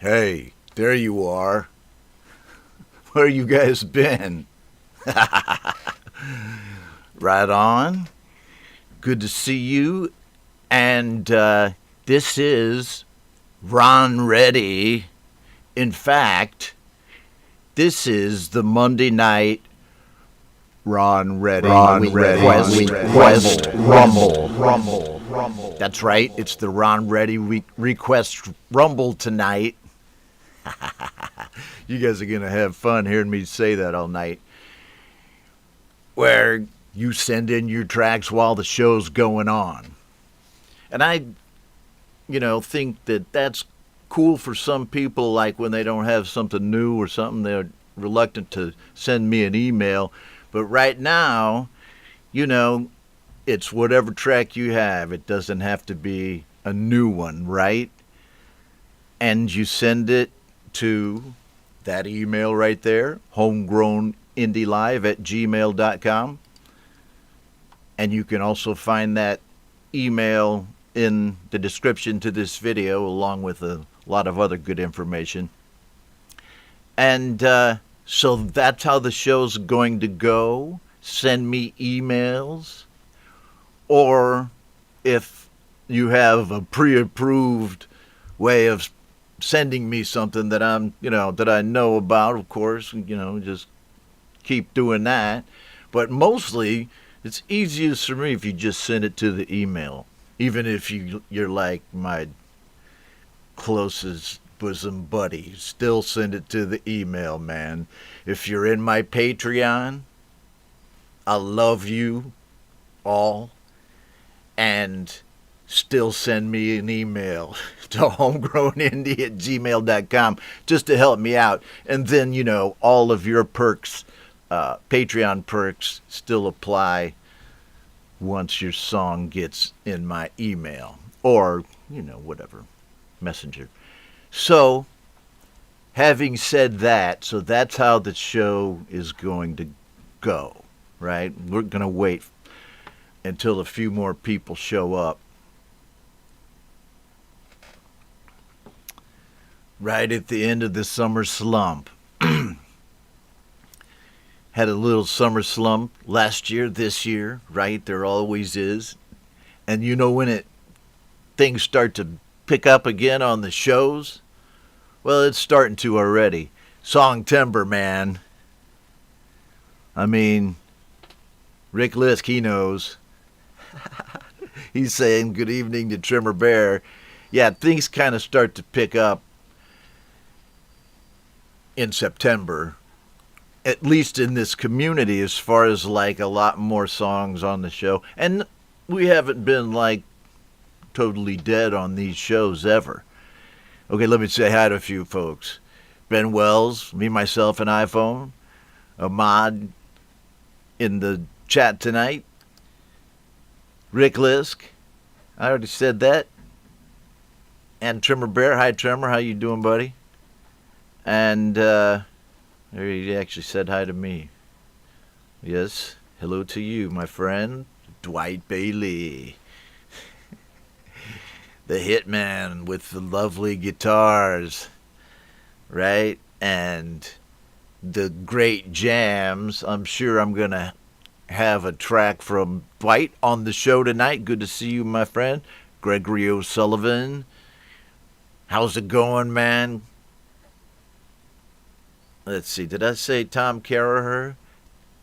Hey, there you are. Where you guys been? Right on. Good to see you. And this is Ron Ready. In fact, this is the Monday night Ron Ready request rumble. That's right. It's the Ron Ready request rumble tonight. You guys are going to have fun hearing me say that all night. Where you send in your tracks while the show's going on. And I, think that that's cool for some people, like when they don't have something new or something, they're reluctant to send me an email. But right now, it's whatever track you have. It doesn't have to be a new one, right? And you send it to that email right there, homegrownindlive@gmail.com. And you can also find that email in the description to this video, along with a lot of other good information. And so that's how the show's going to go. Send me emails. Or if you have a pre-approved way of sending me something that that I know about, of course, just keep doing that. But mostly, it's easiest for me if you just send it to the email. Even if you're like my closest bosom buddy, still send it to the email, man. If you're in my Patreon, I love you all. And still send me an email to homegrownindie@gmail.com just to help me out. And then, all of your perks, Patreon perks, still apply once your song gets in my email. Or, whatever, messenger. So, having said that, so that's how the show is going to go, right? We're going to wait until a few more people show up. Right at the end of the summer slump. Had a little summer slump last year, this year, right? There always is. And when things start to pick up again on the shows? Well, it's starting to already. Songtember, man. I mean, Rick Lisk, he knows. He's saying good evening to Trimmer Bear. Yeah, things kind of start to pick up in September, at least in this community, as far as like a lot more songs on the show. And we haven't been like totally dead on these shows ever. Okay, let me say hi to a few folks. Ben Wells, me, myself, and iPhone. Ahmad in the chat tonight. Rick Lisk, I already said that. And Trimmer Bear. Hi, Trimmer. How you doing, buddy? And he actually said hi to me. Yes, hello to you, my friend, Dwight Bailey. The hitman with the lovely guitars, right? And the great jams. I'm sure I'm going to have a track from Dwight on the show tonight. Good to see you, my friend. Gregory O'Sullivan. How's it going, man? Let's see, did I say Tom Caraher?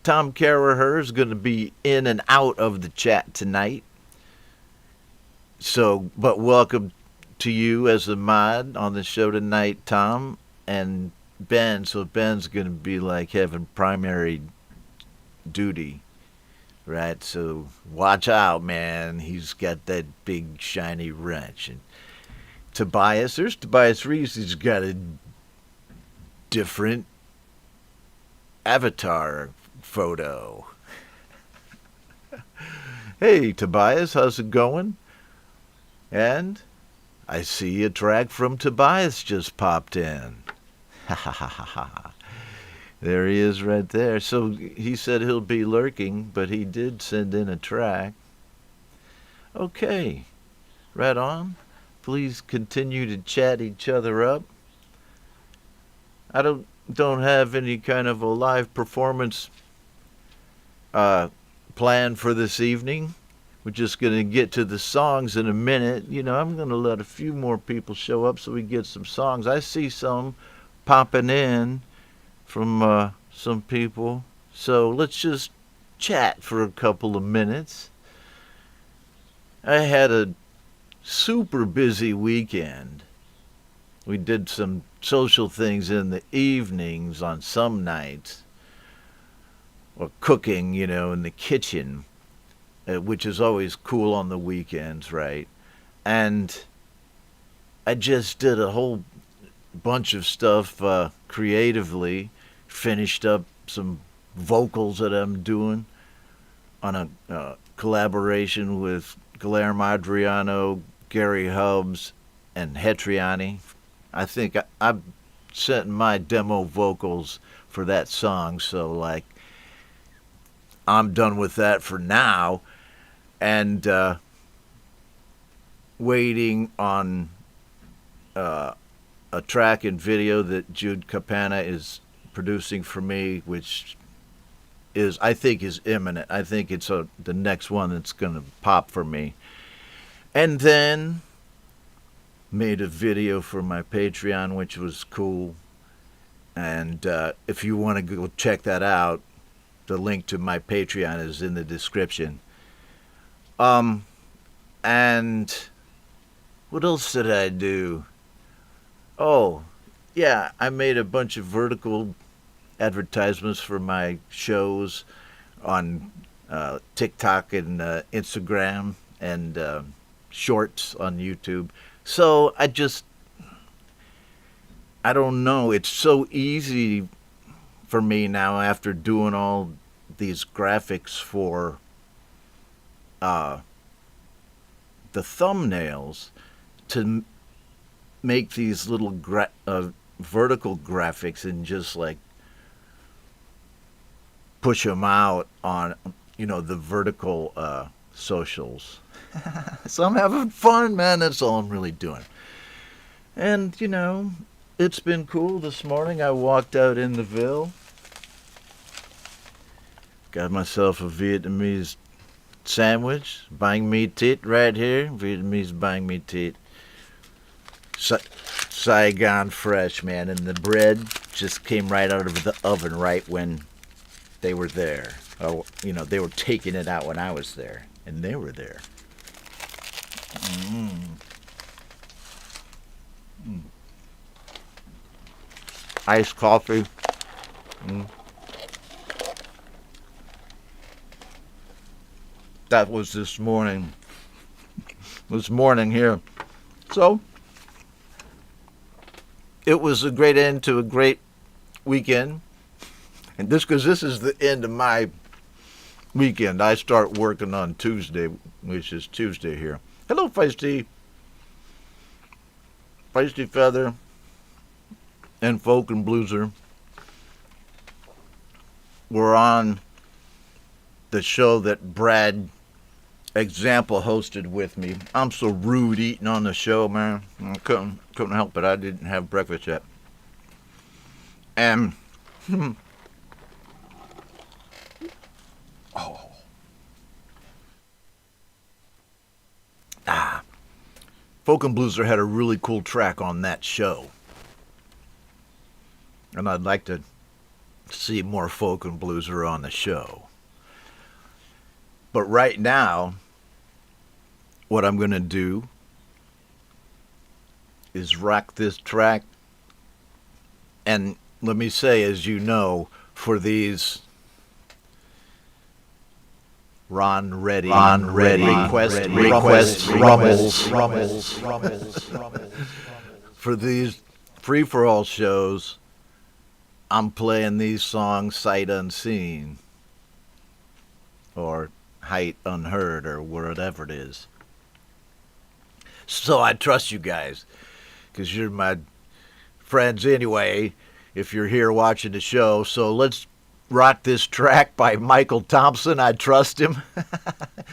Tom Caraher is going to be in and out of the chat tonight. So, but welcome to you as a mod on the show tonight, Tom. And Ben, so Ben's going to be like having primary duty, right? So watch out, man. He's got that big shiny wrench. And there's Tobias Reeves. He's got a different avatar photo. Hey, Tobias, how's it going? And I see a track from Tobias just popped in. Ha ha ha ha ha. There he is right there. So he said he'll be lurking, but he did send in a track. Okay, right on. Please continue to chat each other up. I don't have any kind of a live performance uh, planned for this evening. We're just going to get to the songs in a minute. I'm going to let a few more people show up so we get some songs. I see some popping in from some people. So let's just chat for a couple of minutes. I had a super busy weekend. We did some social things in the evenings on some nights, or cooking, in the kitchen, which is always cool on the weekends, right? And I just did a whole bunch of stuff creatively, finished up some vocals that I'm doing on a collaboration with Guillermo Adriano, Gary Hubbs, and Hetriani. I think I've sent my demo vocals for that song, so like I'm done with that for now, and waiting on a track and video that Jude Capana is producing for me, which I think is imminent. I think it's the next one that's going to pop for me. And then made a video for my Patreon, which was cool. And if you want to go check that out, the link to my Patreon is in the description. And what else did I do? Oh, yeah, I made a bunch of vertical advertisements for my shows on TikTok and Instagram and shorts on YouTube. So I don't know. It's so easy for me now after doing all these graphics for the thumbnails to make these little vertical graphics and just like push them out on the vertical socials. So I'm having fun, man. That's all I'm really doing. And it's been cool. This morning I walked out in the Ville, got myself a Vietnamese sandwich, banh mi thịt right here, Vietnamese banh mi thịt, Saigon fresh, man, and the bread just came right out of the oven right when they were there. Oh, they were taking it out when I was there, and they were there. Iced coffee. That was this morning. Here. So, it was a great end to a great weekend. And because this is the end of my weekend. I start working on Tuesday, which is Tuesday here. Hello, Feisty Feather, and Folk and Blueser. We're on the show that Brad Example hosted with me. I'm so rude eating on the show, man. I couldn't help it. I didn't have breakfast yet. And Folk and Blueser had a really cool track on that show. And I'd like to see more Folk and Blueser on the show. But right now, what I'm going to do is rock this track. And let me say, as you know, for these Ron Ready request rumbles. For these free-for-all shows, I'm playing these songs sight unseen, or height unheard, or whatever it is. So I trust you guys, because you're my friends anyway, if you're here watching the show. So let's rock this track by Michael Thompson. I trust him.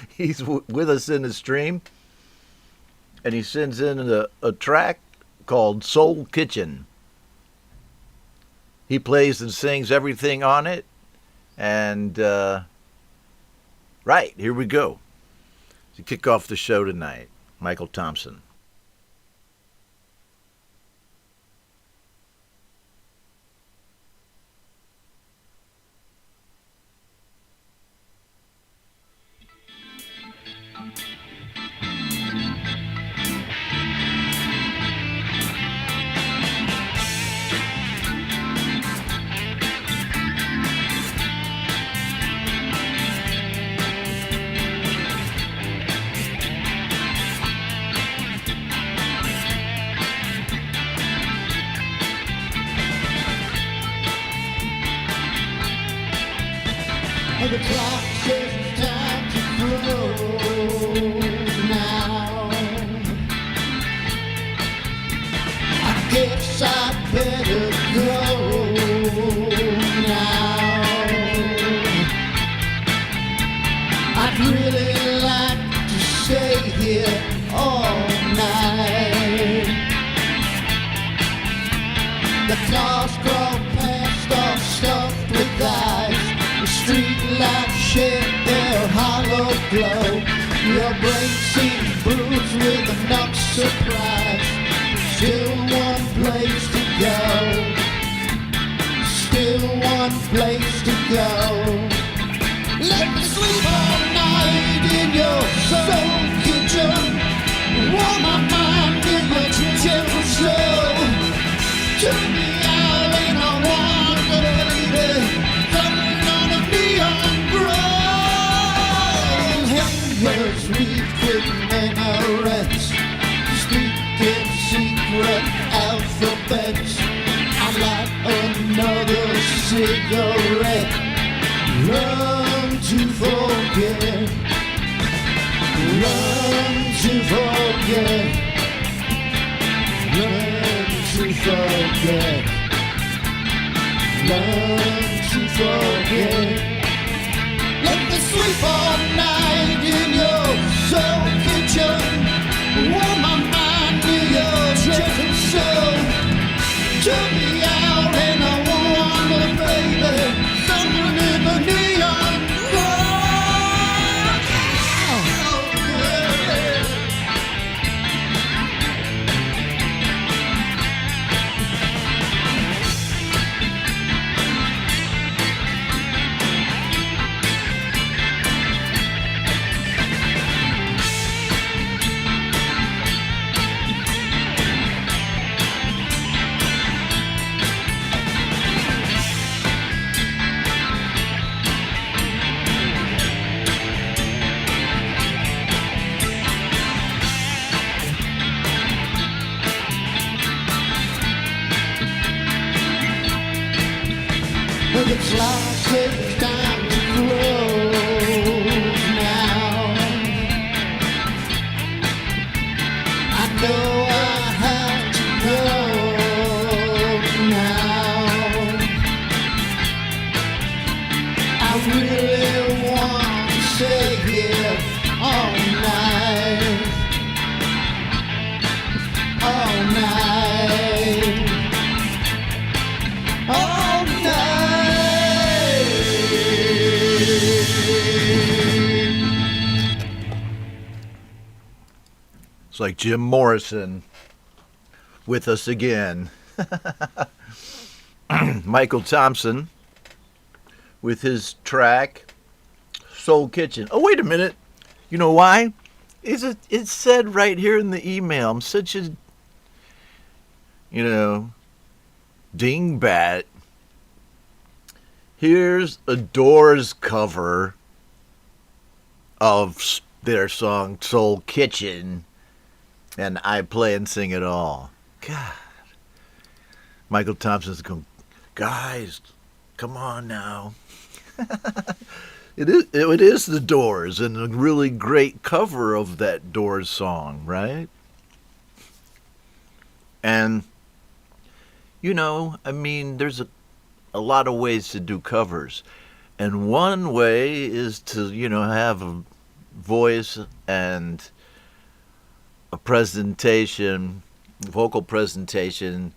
He's with us in the stream. And he sends in a track called Soul Kitchen. He plays and sings everything on it. And, right, here we go. To kick off the show tonight, Michael Thompson. The clock says it's time to grow now. I guess I better go now. I'd really like to stay here all night. The cars crawl past all stuffed with ice. The street lights shed their hollow glow. Your brain seems bruised with enough surprise. Still one place to go. Still one place to go. Let me sleep all night in your soul kitchen. Warm my mind in your gentle soul. Turn me out and I want the baby. Hangers weep with minarets, speaking secret alphabets. I light another cigarette, run to forget, run to forget, run to forget, run to forget. Let me sleep all night in your soul kitchen. Warm my mind in your gentle soul. Turn me out and I want the baby. Someone in the neon glow. It's like it's time to grow now. I know I have to go now. I really want to stay here all night. All night. All night. It's like Jim Morrison with us again. Michael Thompson with his track Soul Kitchen. Oh, wait a minute. You know why? It said right here in the email. I'm such a, dingbat. Here's a Doors cover of their song Soul Kitchen, and I play and sing it all. God. Michael Thompson's going, guys, come on now. It is the Doors, and a really great cover of that Doors song, right? And, there's a lot of ways to do covers. And one way is to, have a voice and a presentation, vocal presentation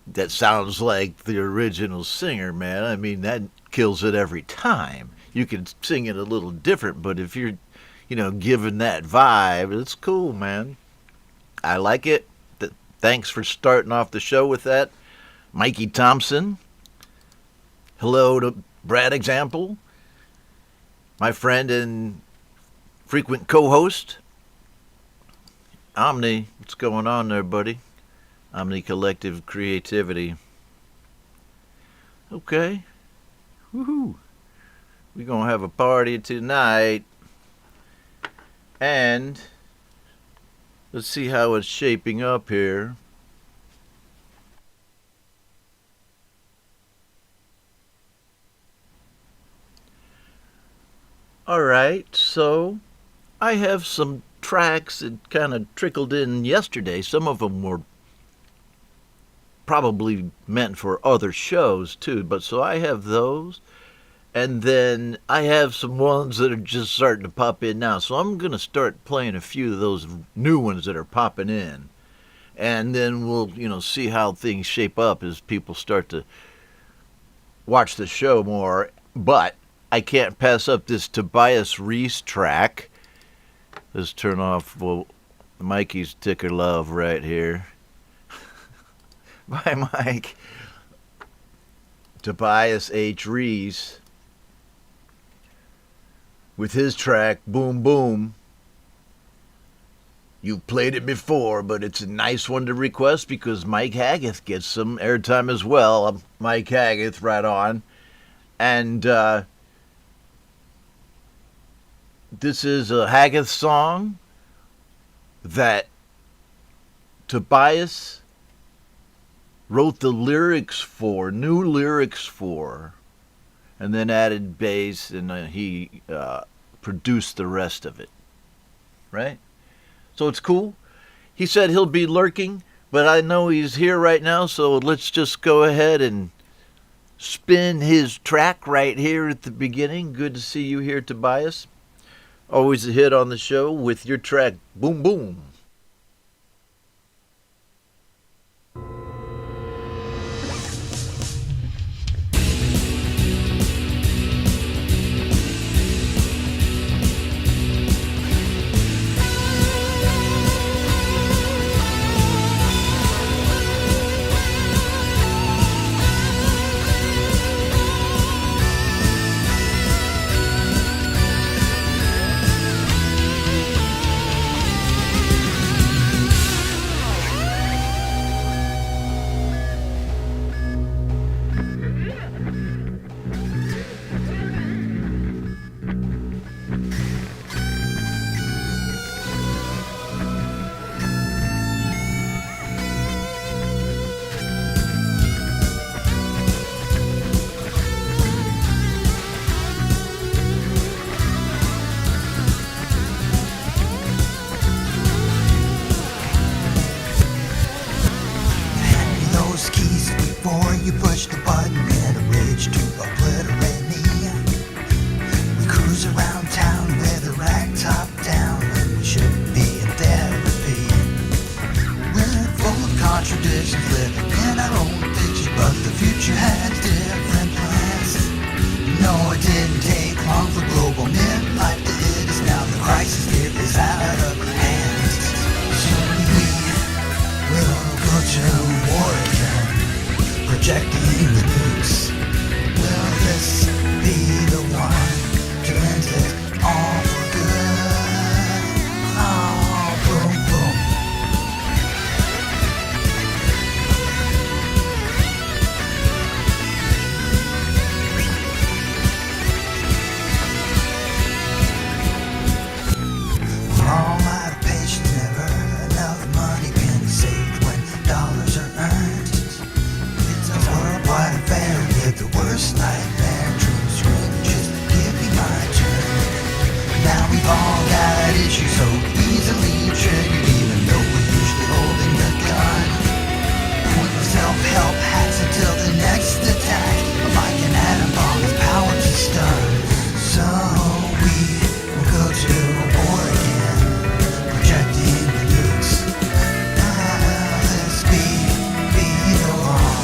that sounds like the original singer, man. I mean, that kills it every time. You can sing it a little different, but if you're, given that vibe, it's cool, man. I like it. Thanks for starting off the show with that, Mikey Thompson. Hello to Brad Example, my friend and frequent co-host. Omni, what's going on there, buddy? Omni Collective Creativity. Okay. Woohoo. We're going to have a party tonight. And let's see how it's shaping up here. Alright, so I have some tracks that kind of trickled in yesterday. Some of them were probably meant for other shows too, but so I have those. And then I have some ones that are just starting to pop in now. So I'm going to start playing a few of those new ones that are popping in. And then we'll, see how things shape up as people start to watch the show more. But I can't pass up this Tobias Reese track. Let's turn off Mikey's Ticker Love right here. By Mike. Tobias H. Reese. With his track, Boom Boom. You've played it before, but it's a nice one to request because Mike Hageth gets some airtime as well. Mike Hageth, right on. And this is a Hageth song that Tobias wrote the lyrics for, new lyrics for, and then added bass, and he produced the rest of it. Right? So it's cool. He said he'll be lurking, but I know he's here right now, so let's just go ahead and spin his track right here at the beginning. Good to see you here, Tobias. Always a hit on the show with your track, Boom Boom. You push the button and a rage to obliterate me. We cruise around town with a rag top down, and we shouldn't be in therapy. We're full of contradictions, living in our own fiction, but the future has different plans. No, it didn't take long for global midlife to hit us. Now the crisis here is out of hand. So we will go to war again, projecting the nukes. Will this be the one to end it all for good? Oh, boom, boom. We're all out of patience, never enough money can be saved when dollars are earned. Worldwide affair with the worst nightmare dreams. Just give me my turn. Now we've all got issues so easily triggered, even though we're usually holding the gun. Pointless self-help hacks until the next attack. Like an atom bomb with power to stun. So we will go to war again, projecting the nukes. Will this be the one?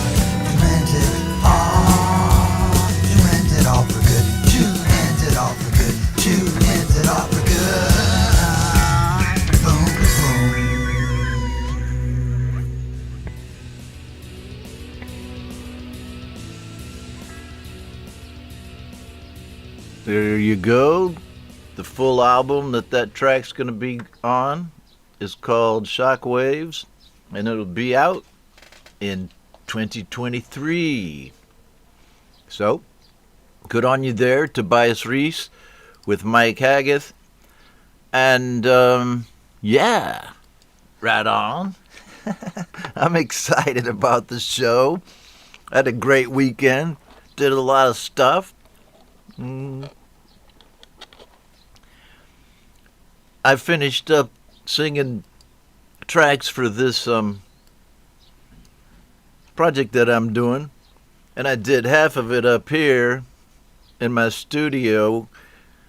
there you go. The full album that track's going to be on is called Shockwaves, and it'll be out in 2023. So, good on you there, Tobias Reese with Mike Haggith. And, yeah, right on. I'm excited about the show. I had a great weekend. Did a lot of stuff. I finished up singing tracks for this project that I'm doing, and I did half of it up here in my studio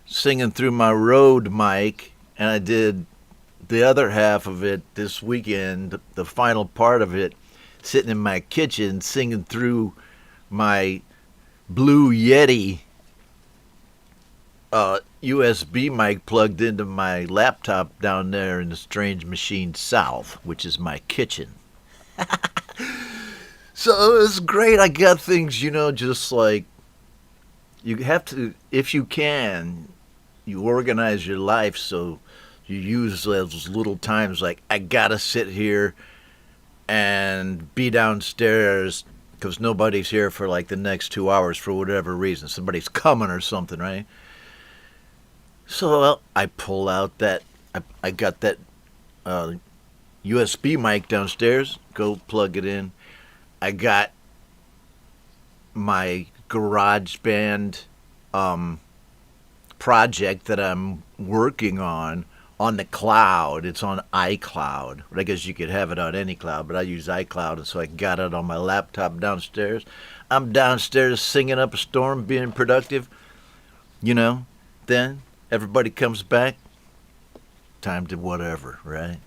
singing through my Rode mic, and I did the other half of it this weekend, the final part of it, sitting in my kitchen singing through my Blue Yeti USB mic plugged into my laptop down there in the Strange Machine South, which is my kitchen. So it's great. I got things, just like you have to, if you can, you organize your life so you use those little times like, I gotta sit here and be downstairs because nobody's here for like the next 2 hours for whatever reason. Somebody's coming or something, right? So I pull out that, I got that USB mic downstairs, go plug it in. I got my GarageBand project that I'm working on the cloud. It's on iCloud. I guess you could have it on any cloud, but I use iCloud, and so I got it on my laptop downstairs. I'm downstairs singing up a storm, being productive. Then everybody comes back. Time to whatever, right?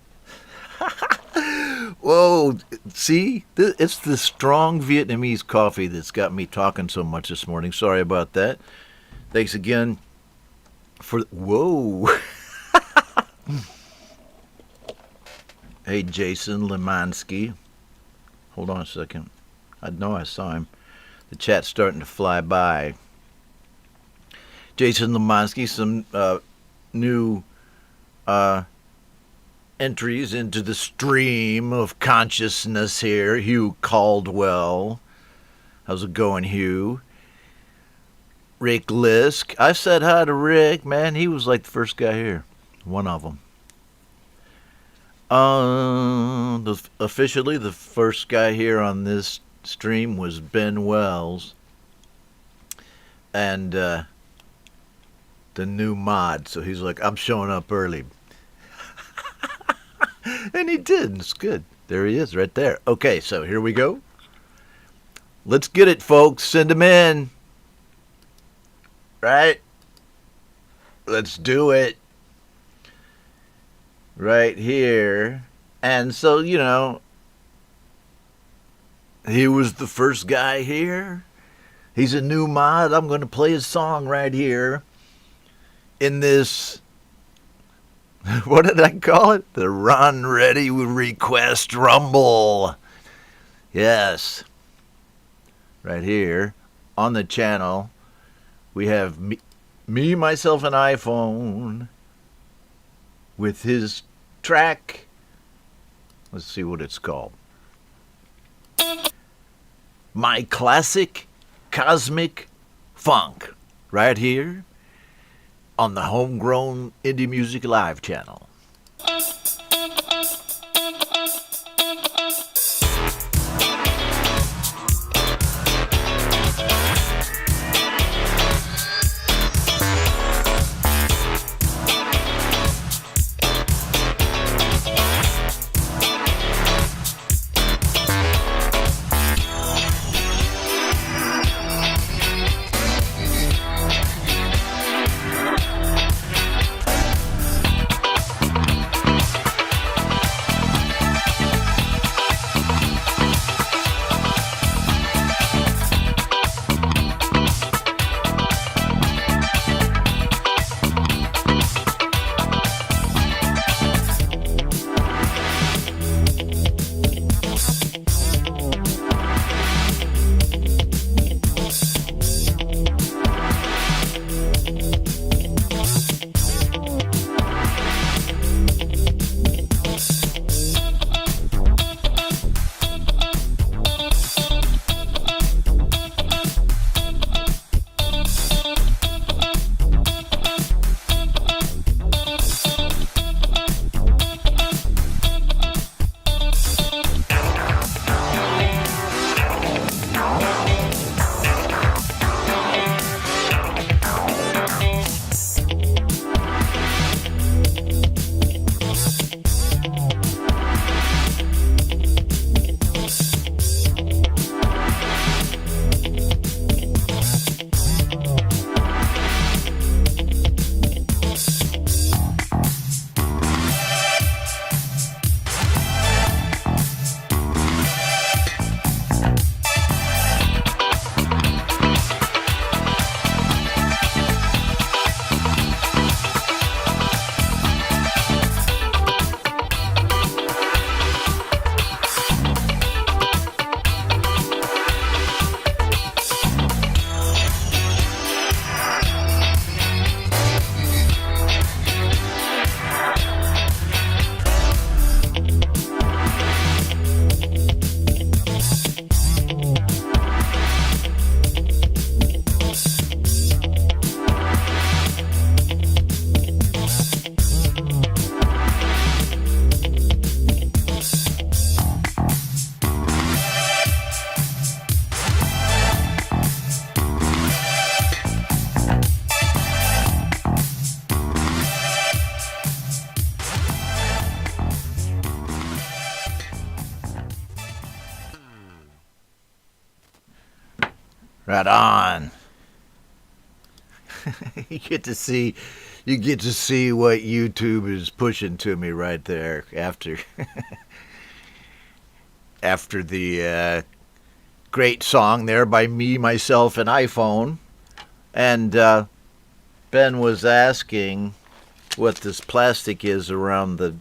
Whoa, see? It's the strong Vietnamese coffee that's got me talking so much this morning. Sorry about that. Thanks again for... Whoa. Hey, Jason Lemansky. Hold on a second. I know I saw him. The chat's starting to fly by. Jason Lemansky, some new entries into the stream of consciousness here. Hugh Caldwell. How's it going, Hugh? Rick Lisk. I said hi to Rick, man. He was like the first guy here. One of them. Officially, the first guy here on this stream was Ben Wells. And the new mod. So he's like, I'm showing up early. And he did. It's good. There he is right there. Okay, so here we go. Let's get it, folks. Send them in. Right? Let's do it. Right here. And so, he was the first guy here. He's a new mod. I'm going to play his song right here in this, what did I call it? The Run Ready Request Rumble. Yes. Right here on the channel, we have me myself, an iPhone with his track. Let's see what it's called. My Classic Cosmic Funk. Right here on the Homegrown Indie Music Live channel. Right on. You get to see what YouTube is pushing to me right there after after the great song there by Me, Myself, and iPhone. And Ben was asking what this plastic is around the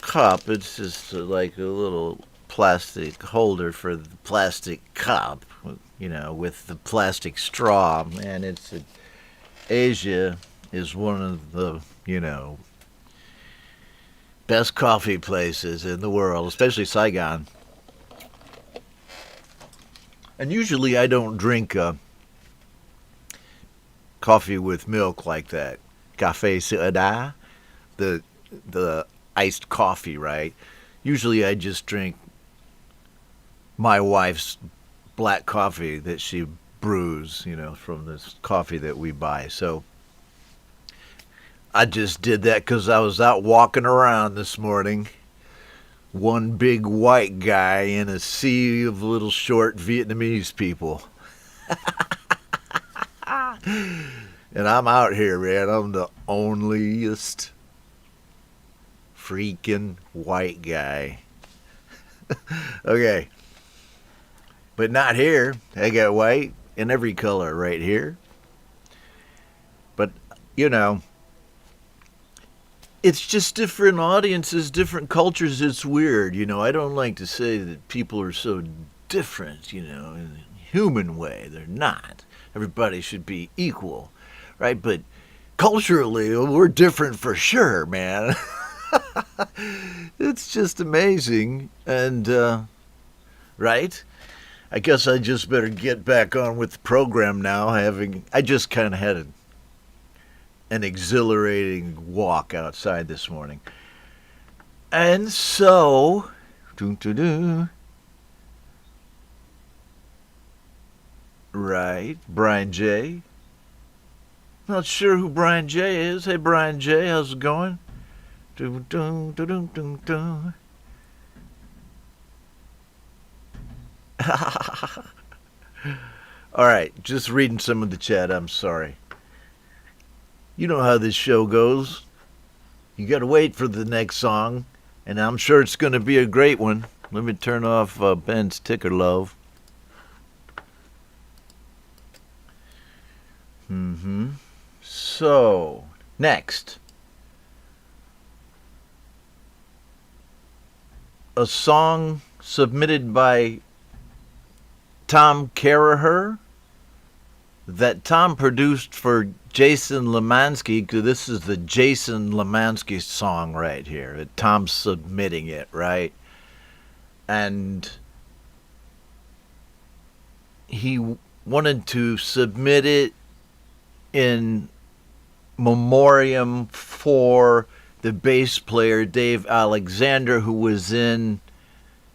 cup. It's just like a little plastic holder for the plastic cup, with the plastic straw. And it's Asia is one of the, best coffee places in the world, especially Saigon. And usually I don't drink coffee with milk like that. Café soda, the iced coffee, right? Usually I just drink my wife's black coffee that she brews, from this coffee that we buy. So I just did that because I was out walking around this morning. One big white guy in a sea of little short Vietnamese people. And I'm out here, man. I'm the onlyest freaking white guy. Okay. But not here. I got white in every color right here. But, it's just different audiences, different cultures. It's weird, I don't like to say that people are so different, in a human way. They're not. Everybody should be equal, right? But culturally, we're different for sure, man. It's just amazing. And, right? I guess I just better get back on with the program now. I just kind of had an exhilarating walk outside this morning. And so, right, Brian J. Not sure who Brian J is. Hey, Brian J, how's it going? All right, just reading some of the chat. I'm sorry. You know how this show goes. You got to wait for the next song, and I'm sure it's going to be a great one. Let me turn off Ben's ticker love. So, next. A song submitted by Tom Caraher that Tom produced for Jason Lemansky. This is the Jason Lemansky song right here. Tom's submitting it, right? And he wanted to submit it in memoriam for the bass player Dave Alexander, who was in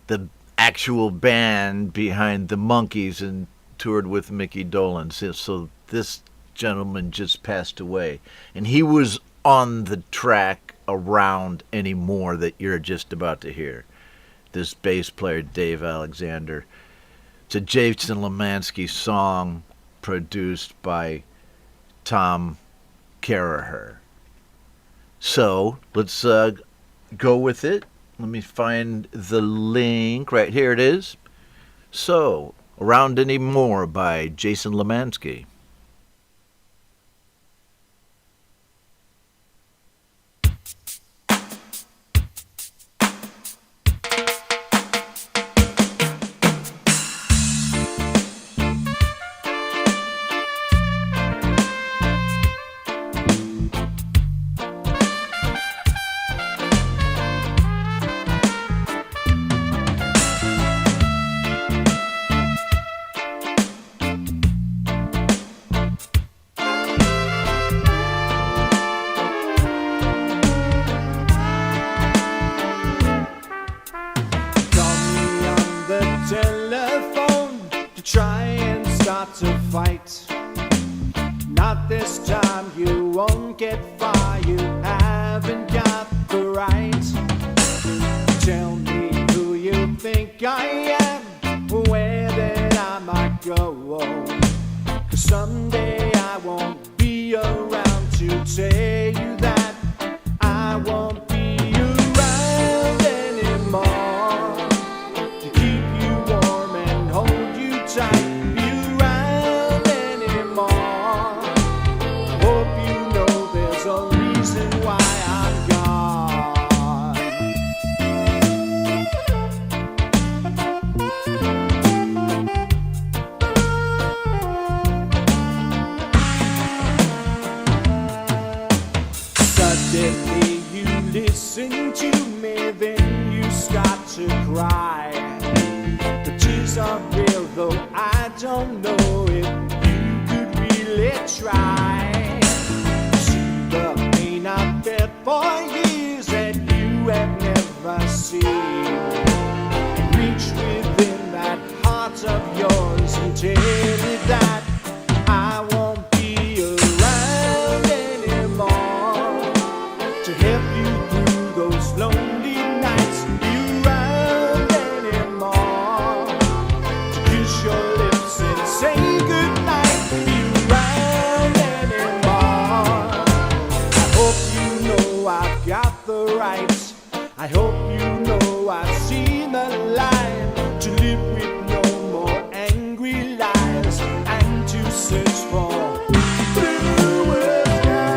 the actual band behind the Monkees and toured with Mickey Dolenz. So this gentleman just passed away, and he was on the track Around Anymore that you're just about to hear. This bass player Dave Alexander. It's a Jason Lemansky song produced by Tom Caraher. So let's go with it. Let me find the link. Right here it is. So, Around Anymore by Jason Lemansky. Tell me who you think I am, where there reason why I'm gone. Suddenly you listen to me, then you start to cry. The tears are real, though I don't know if you could really try. See the pain I've felt for years that you have never seen. Reach within that heart of yours and tell me that I won't be around anymore to help you through those lonely nights. Be around anymore to kiss your lips and say goodnight. Be around anymore. I hope you know I've got the rights. I hope you know I've seen the line to live with no more angry lies and to search for bluer skies.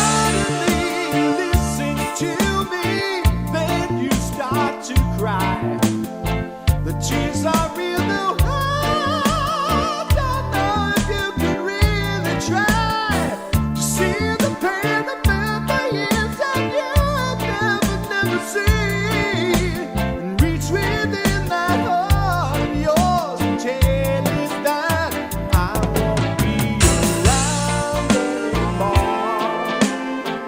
Suddenly you listen to me, then you start to cry. The tears are real, though I don't know if you can really try to see the pain I felt for years that you have never seen. And reach within that heart of yours and tell it that I won't be around anymore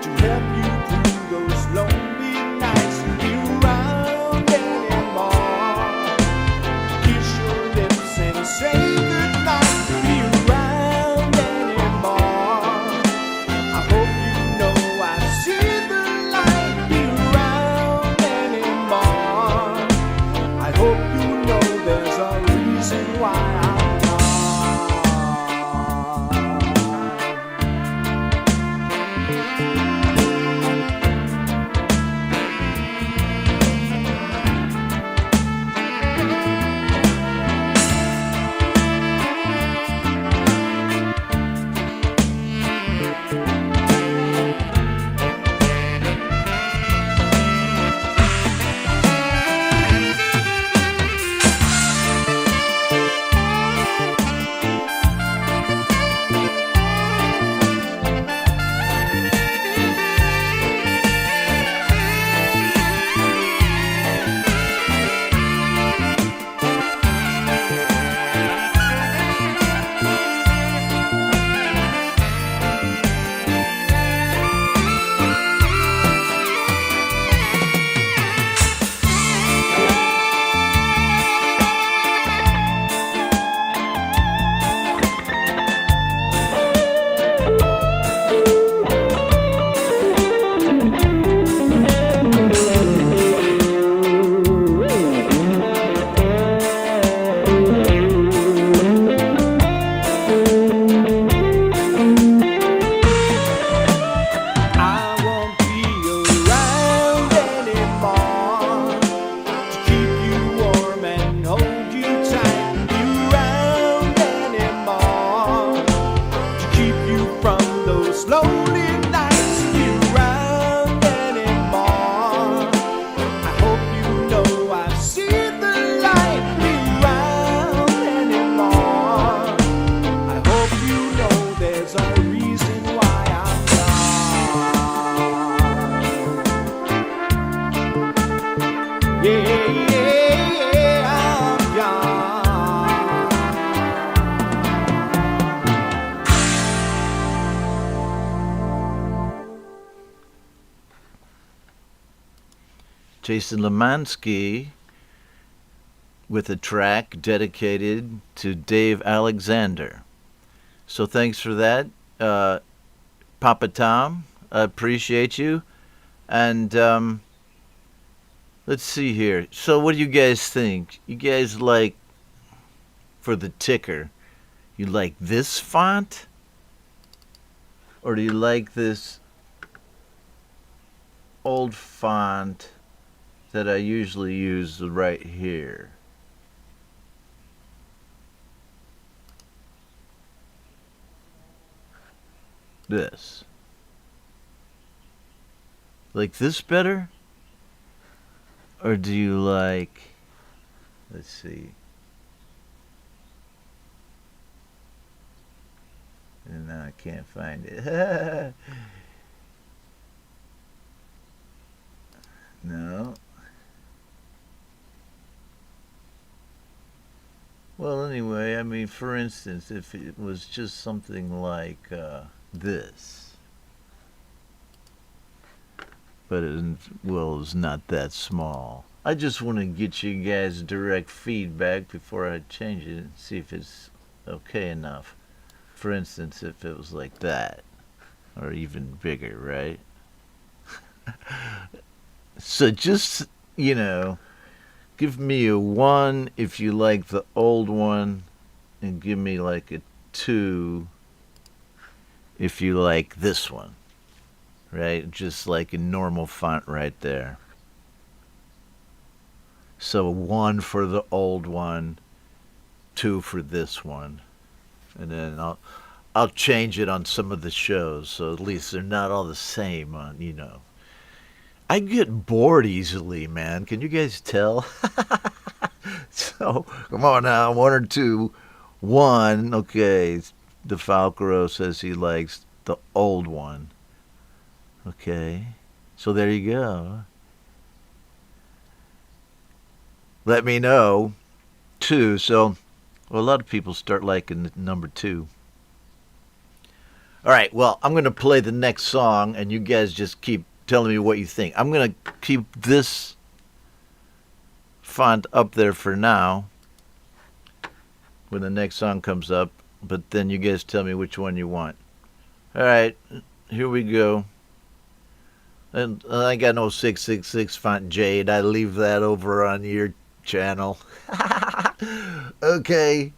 to help you through those lonely nights. Be around anymore, kiss your lips and say goodnight. Be around anymore. I hope you know I've seen the light. Be around anymore. I hope you know there's a reason why I'm gone. I won't be around anymore to keep you warm and hold you tight. Be around anymore to keep you from those lonely nights. Be around anymore. I hope you know I've seen the light. Be around anymore. I hope you know there's a reason why I'm gone. Yeah, I'm gone. Jason Lemansky with a track dedicated to Dave Alexander. So thanks for that, Papa Tom. I appreciate you. And let's see here. So what do you guys think? You guys like, for the ticker, you like this font? Or do you like this old font that I usually use right here? This. Like this better? Or do you like, let's see. And now I can't find it. No. Well, anyway, I mean, for instance, if it was just something like this, but it's not that small. I just want to get you guys direct feedback before I change it and see if it's okay enough. For instance, if it was like that, or even bigger, right? So just, give me a 1 if you like the old one, and give me like a 2 if you like this one, right? Just like a normal font right there. So 1 for the old one, 2 for this one. And then I'll change it on some of the shows, so at least they're not all the same on, I get bored easily, man. Can you guys tell? So, come on now, 1 or 2. 1, okay. The Falcaro says he likes the old one. Okay. So there you go. Let me know. 2, so a lot of people start liking number 2. All right, well, I'm going to play the next song, and you guys just keep telling me what you think. I'm going to keep this font up there for now when the next song comes up, but then you guys tell me which one you want. All right, here we go. And I got no 666 font Jade. I leave that over on your channel. Okay.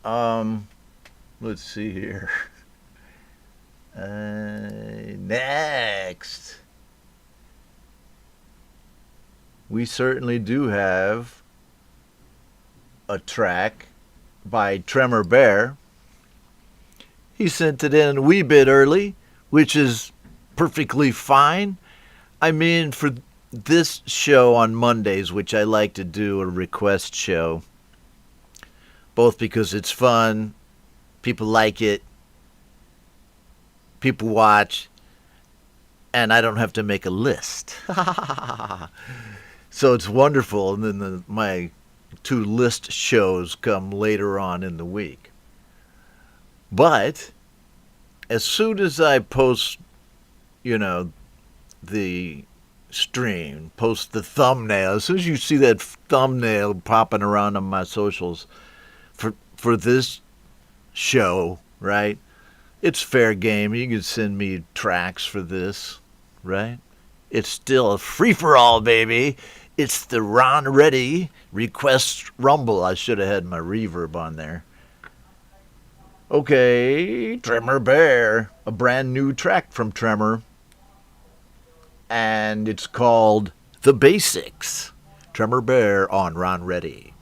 Let's see here. Next. We certainly do have a track by Tremor Bear. He sent it in a wee bit early, which is perfectly fine. I mean, for this show on Mondays, which I like to do a request show, both because it's fun, people like it, people watch, and I don't have to make a list. So it's wonderful. And then my 2 list shows come later on in the week. But as soon as I post, the stream, post the thumbnail, as soon as you see that thumbnail popping around on my socials for this show, right? It's fair game. You can send me tracks for this, right? It's still a free-for-all, baby. It's the Ron Reddy Request Rumble. I should have had my reverb on there. Okay, Tremor Bear, a brand new track from Tremor. And it's called The Basics. Tremor Bear on Ron Reddy.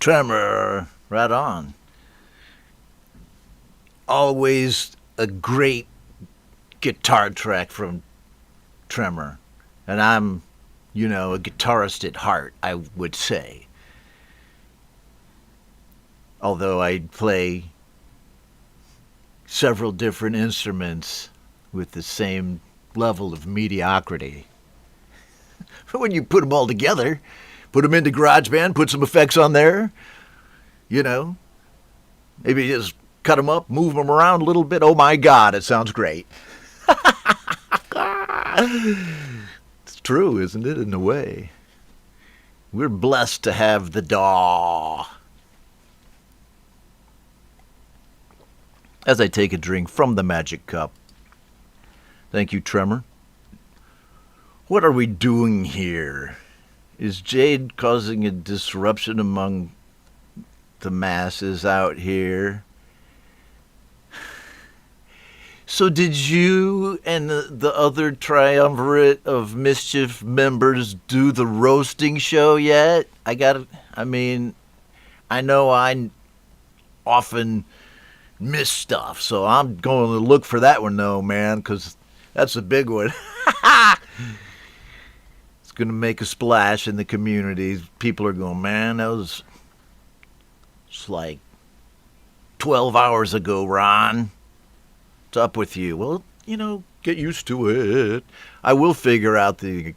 Tremor, right on. Always a great guitar track from Tremor. And I'm, a guitarist at heart, I would say. Although I play several different instruments with the same level of mediocrity. But when you put them all together, put them into GarageBand, put some effects on there, maybe just cut them up, move them around a little bit. Oh my God, it sounds great. It's true, isn't it, in a way? We're blessed to have the DAW. As I take a drink from the magic cup. Thank you, Tremor. What are we doing here? Is Jade causing a disruption among the masses out here? So did you and the other triumvirate of Mischief members do the roasting show yet? I know I often miss stuff, so I'm going to look for that one though, man, because that's a big one. It's going to make a splash in the community. People are going, man, it's like 12 hours ago, Ron. What's up with you? Well, get used to it. I will figure out the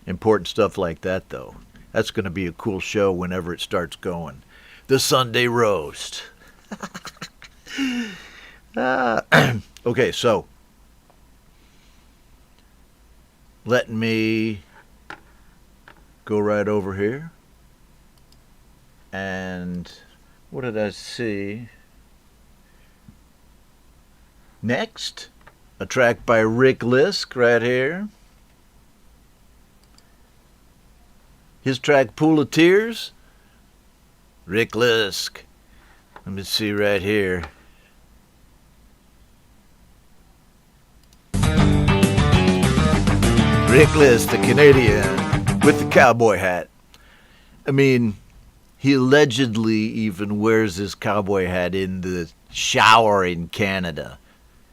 important stuff like that, though. That's going to be a cool show whenever it starts going. The Sunday Roast. Okay, so let me go right over here. And what did I see? Next, a track by Rick Lisk right here. His track Pool of Tears. Rick Lisk. Let me see right here. Rick Lisk, the Canadian, with the cowboy hat. He allegedly even wears his cowboy hat in the shower in Canada.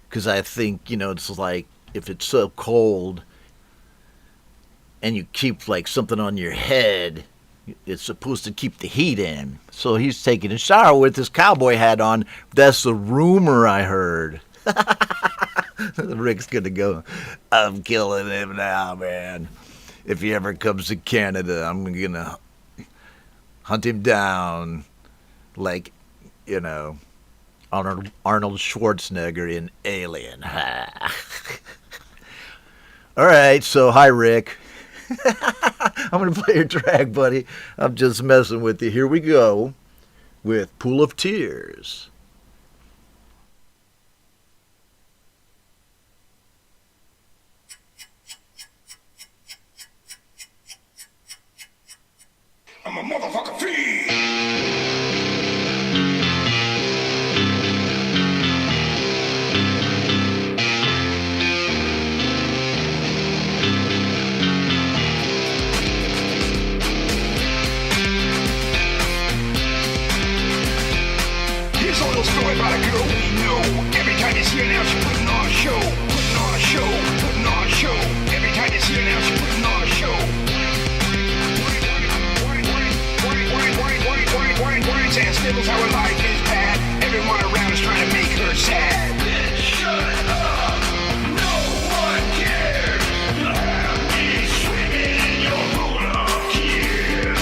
Because I think, it's like, if it's so cold and you keep, something on your head, it's supposed to keep the heat in. So he's taking a shower with his cowboy hat on. That's the rumor I heard. Rick's going to go, I'm killing him now, man. If he ever comes to Canada, I'm going to hunt him down Arnold Schwarzenegger in Alien. All right, so hi, Rick. I'm going to play your track, buddy. I'm just messing with you. Here we go with Pool of Tears. I'm a motherfucker fiend. Here's a little story about a girl we know. Every time you see her now, she's putting on a show. Putting on a show. Putting on a show. Every time you see her now, she's putting on a show. And sniffles how her life is bad. Everyone around is trying to make her sad. Bitch, shut up. No one cares. You'll have me swimming in your pool of tears.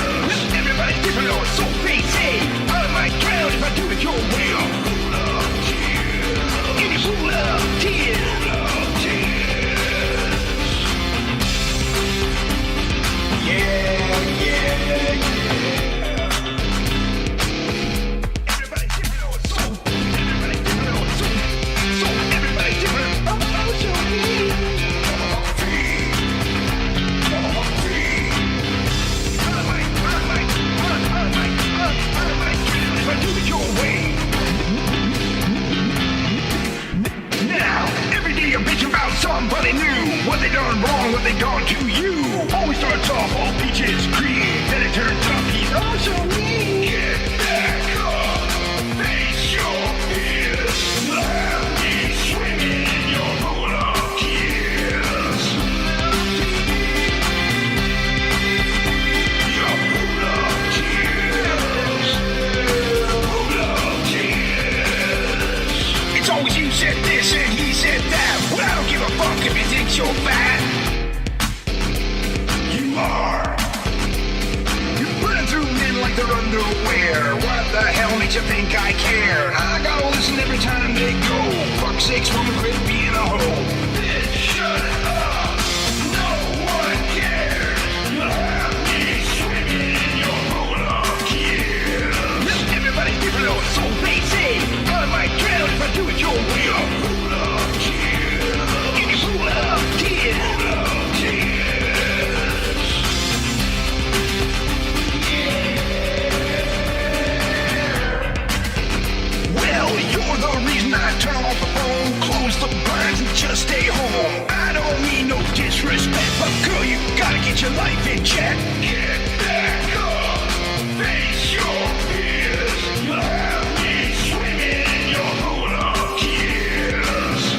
Everybody's different, oh, it's so crazy. I might drown if I do it your way. Pool of tears. In your pool of tears. Pool of tears. Yeah, yeah, yeah. Somebody new, what they done wrong, what they done to you. Always starts off all peaches cream, then it turns up, he's also mean. Yeah. underwear. What the hell makes you think I care? I gotta listen every time they go. Fuck sakes, woman, quit being a hoe. Bitch, shut up. No one cares. You have me swimming in your moon of tears. Everybody's different, oh, it's so basic. I might drown if I do it your way. Your moon of tears. You can moon of tears. Moon of tears. Well, you're the reason I turn off the phone, close the blinds, and just stay home. I don't mean no disrespect, but girl, you gotta get your life in check. Get back up, face your fears. You have me swimming in your moon of tears.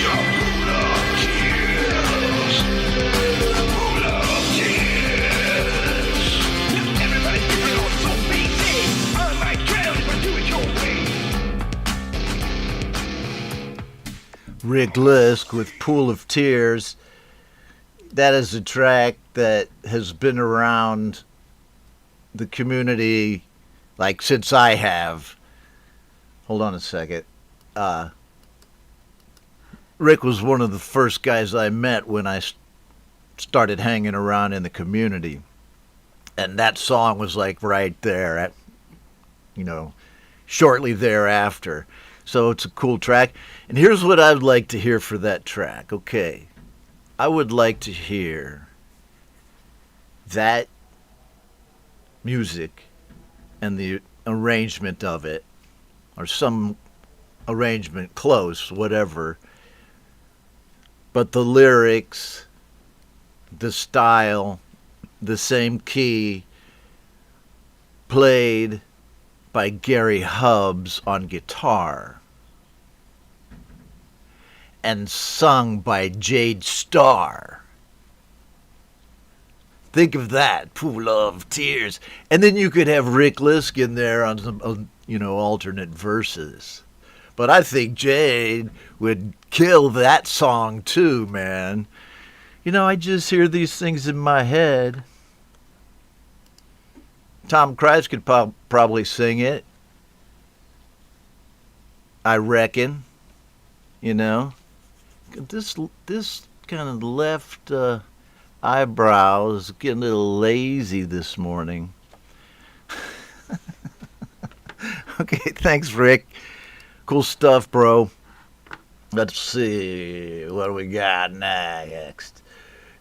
Your moon of tears. Moon of tears. Everybody's different, oh, it's so basic. I might drown if I do it your way. Rick Lisk with Pool of Tears. That is a track that has been around the community like since I have. Hold on a second. Rick was one of the first guys I met when I started hanging around in the community. And that song was like right there at, shortly thereafter. So it's a cool track. And here's what I'd like to hear for that track. Okay. I would like to hear that music and the arrangement of it, or some arrangement close, whatever. But the lyrics, the style, the same key, played by Gary Hubbs on guitar and sung by Jade Starr. Think of that, Pool of Tears. And then you could have Rick Lisk in there on some, alternate verses. But I think Jade would kill that song too, man. I just hear these things in my head. Tom Cruise could probably sing it. I reckon. This kind of left eyebrow is getting a little lazy this morning. Okay, thanks, Rick. Cool stuff, bro. Let's see what we got next.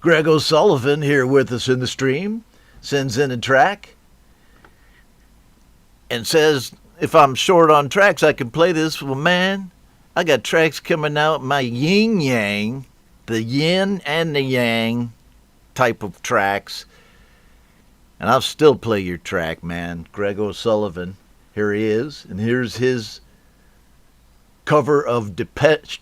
Greg O'Sullivan here with us in the stream sends in a track and says, if I'm short on tracks, I can play this. Well, man, I got tracks coming out, my yin yang, the yin and the yang type of tracks. And I'll still play your track, man. Greg O'Sullivan, here he is. And here's his cover of Depeche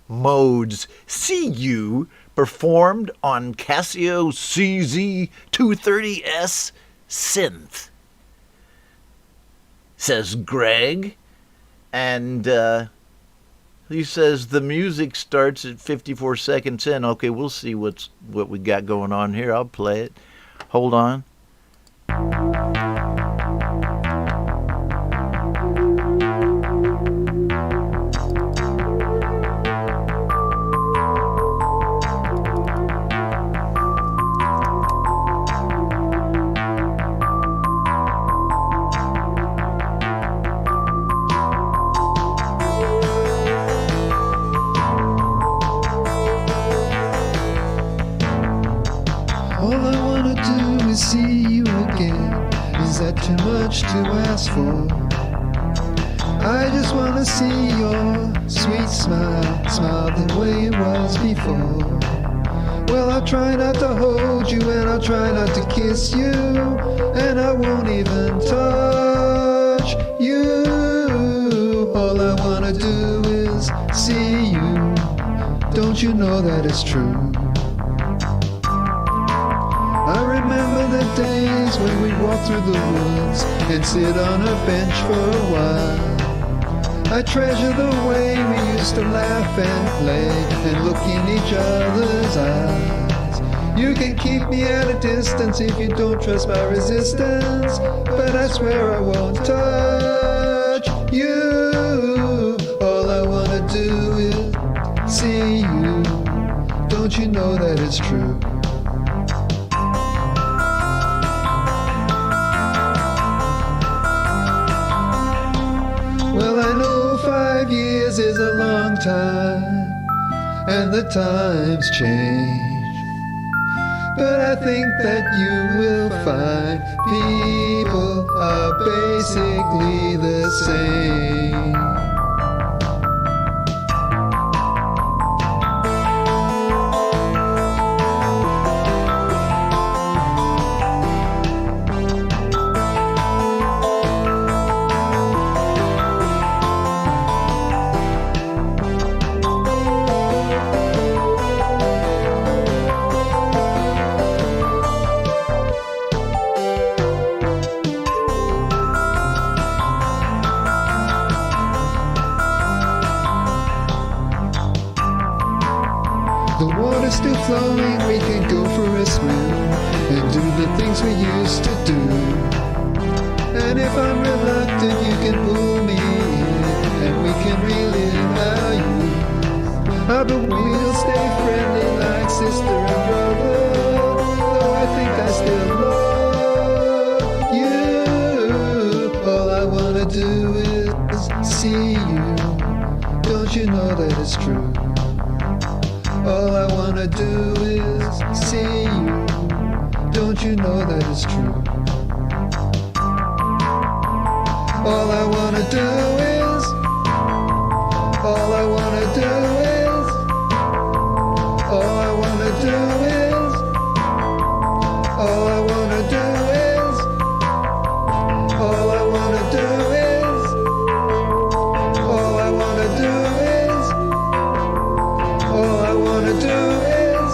Mode's See You, performed on Casio CZ230S synth, says Greg. And he says the music starts at 54 seconds in. Okay, we'll see what we got going on here. I'll play it. Hold on. Too much to ask for. I just wanna see your sweet smile the way it was before. Well, I'll try not to hold you, and I'll try not to kiss you, and I won't even touch you. All I wanna do is see you. Don't you know that it's true? I remember the days when we'd walk through the woods and sit on a bench for a while. I treasure the way we used to laugh and play and look in each other's eyes. You can keep me at a distance if you don't trust my resistance, but I swear I won't touch you. All I wanna do is see you. Don't you know that it's true? Well, I know 5 years is a long time, and the times change. But I think that you will find people are basically the same. The water's still flowing, we can go for a swim and do the things we used to do. And if I'm reluctant, you can pull me in and we can relive our youth. Ah, but we'll stay friendly like sister and brother, though I think I still love you. All I wanna do is see you. Don't you know that it's true? All I wanna do is see you. Don't you know that it's true? All I wanna do is, all I wanna do is, all I wanna do is, all I wanna do is, all I wanna do is, all I wanna do is, all I wanna do is,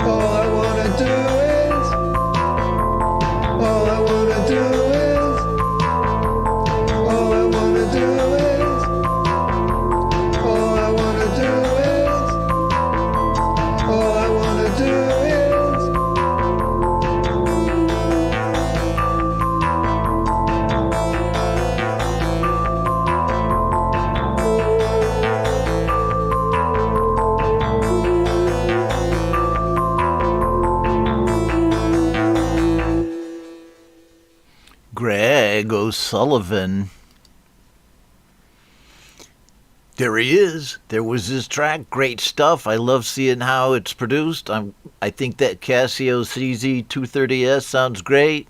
all I wanna do is, all I wanna do is, all I wanna do is, all I wanna do is, all I wanna do is. Greg O'Sullivan. There he is. There was his track. Great stuff. I love seeing how it's produced. I think that Casio CZ230S sounds great.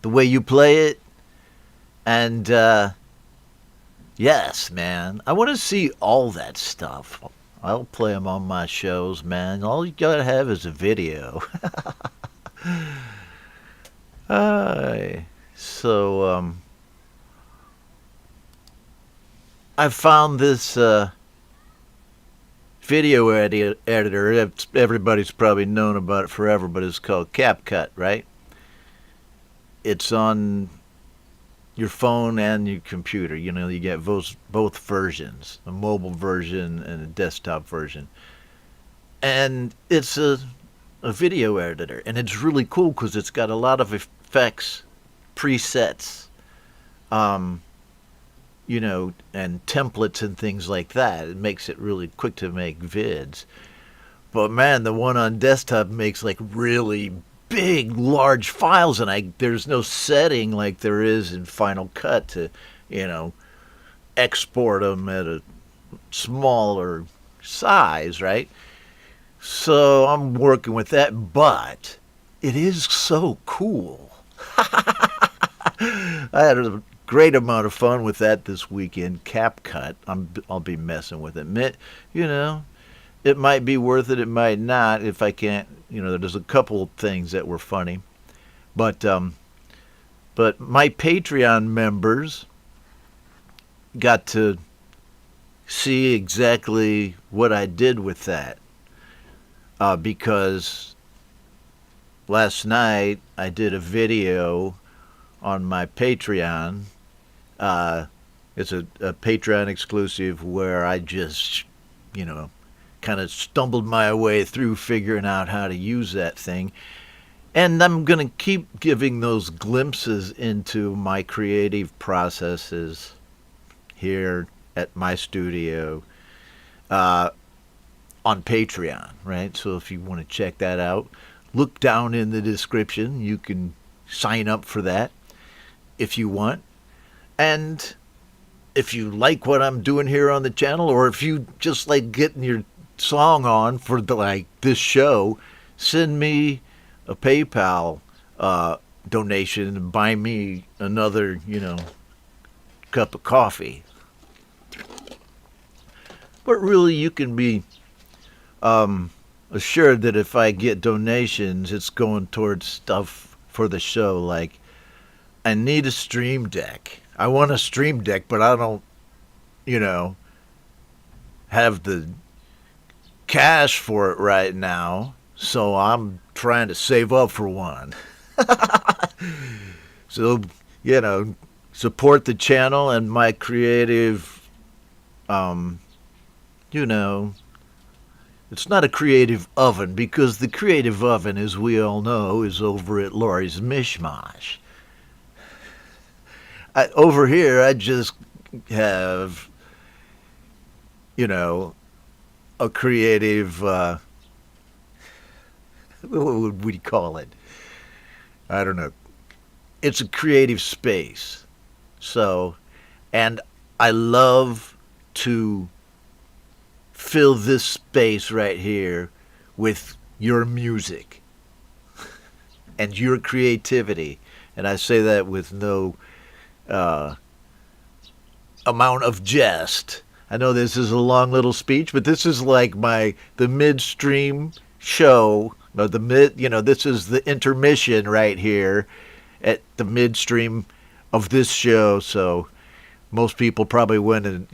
The way you play it. And, yes, man. I want to see all that stuff. I'll play them on my shows, man. All you gotta have is a video. So, I found this video editor. Everybody's probably known about it forever, but it's called CapCut, right? It's on your phone and your computer. You know, you get both versions, a mobile version and a desktop version. And it's a video editor, and it's really cool because it's got a lot of effects, presets, you know, and templates and things like that. It makes it really quick to make vids. But man, the one on desktop makes like really big, large files, and there's no setting like there is in Final Cut to, you know, export them at a smaller size, right? So I'm working with that, but it is so cool. I had a great amount of fun with that this weekend. CapCut. I'll be messing with it. You know, it might be worth it. It might not. If I can't, you know, there's a couple of things that were funny, but my Patreon members got to see exactly what I did with that, because last night I did a video on my Patreon. It's a Patreon exclusive where I just, kind of stumbled my way through figuring out how to use that thing. And I'm going to keep giving those glimpses into my creative processes here at my studio on Patreon, right? So if you want to check that out, look down in the description. You can sign up for that if you want. And if you like what I'm doing here on the channel, or if you just like getting your song on for this show, send me a PayPal donation and buy me another, cup of coffee. But really, you can be assured that if I get donations, it's going towards stuff for the show. Like, I need a stream deck. I want a stream deck, but I don't, have the cash for it right now. So I'm trying to save up for one. So, support the channel and my creative, it's not a creative oven, because the creative oven, as we all know, is over at Lori's Mishmash. Over here, I just have, a creative, what would we call it? I don't know. It's a creative space. So, and I love to fill this space right here with your music and your creativity. And I say that with no amount of jest. I know this is a long little speech, but this is like the midstream show. No, this is the intermission right here at the midstream of this show. So most people probably went and,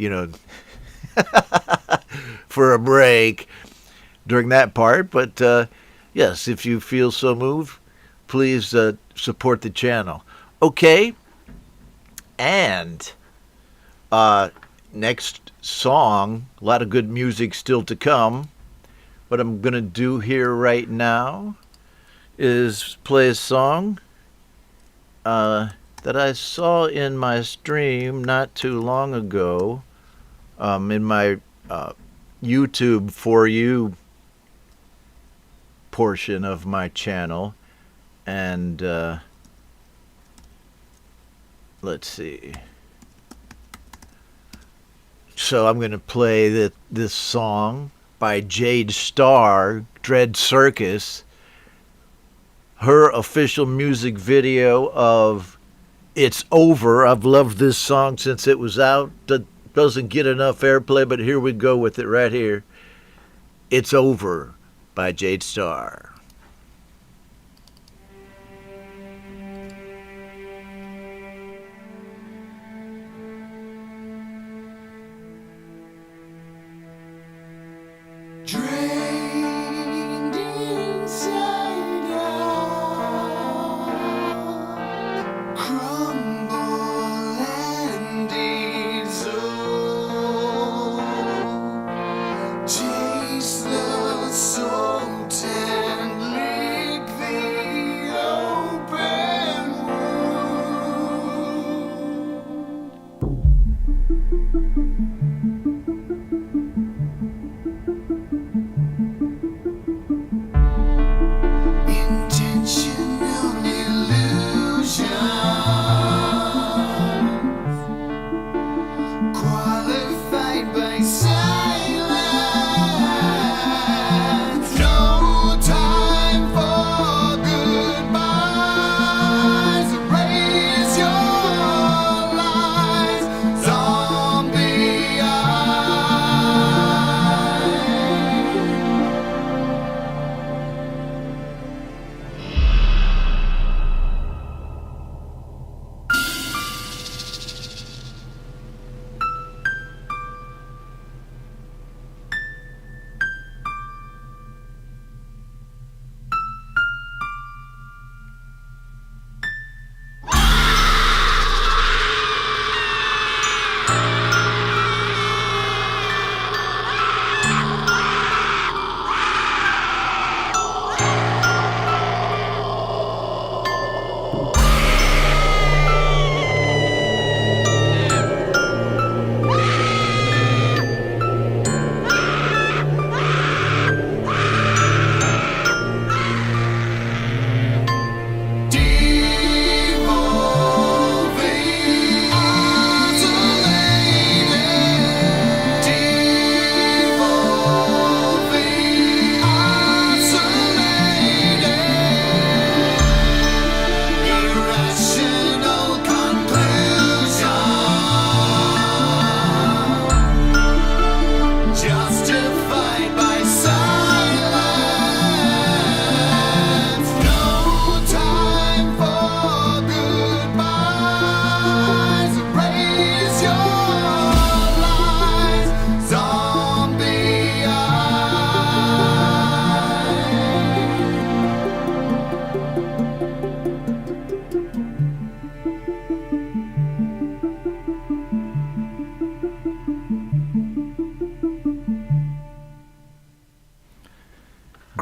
for a break during that part. But yes, if you feel so moved, please support the channel. Okay. And next song, a lot of good music still to come. What I'm going to do here right now is play a song that I saw in my stream not too long ago, in my YouTube For You portion of my channel. And let's see. So I'm going to play this song by Jade Starr, Dread Circus, her official music video of It's Over. I've loved this song since it was out. Doesn't get enough airplay, but here we go with it right here. It's Over by Jade Starr. Drained inside out, crumble and dissolve. Taste the salt and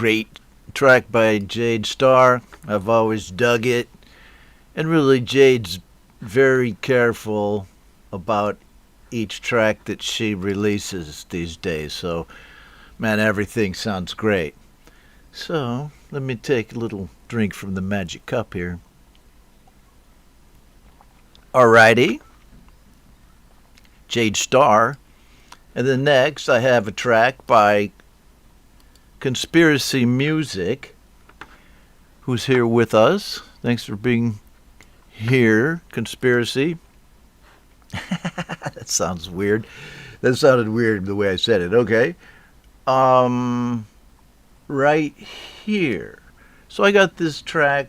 great track by Jade Starr. I've always dug it. And really, Jade's very careful about each track that she releases these days. So, man, everything sounds great. So, let me take a little drink from the magic cup here. Alrighty. Jade Starr. And then next, I have a track by Conspiracy Music, who's here with us. Thanks for being here, Conspiracy. That sounds weird. That sounded weird the way I said it. Okay. Right here. So I got this track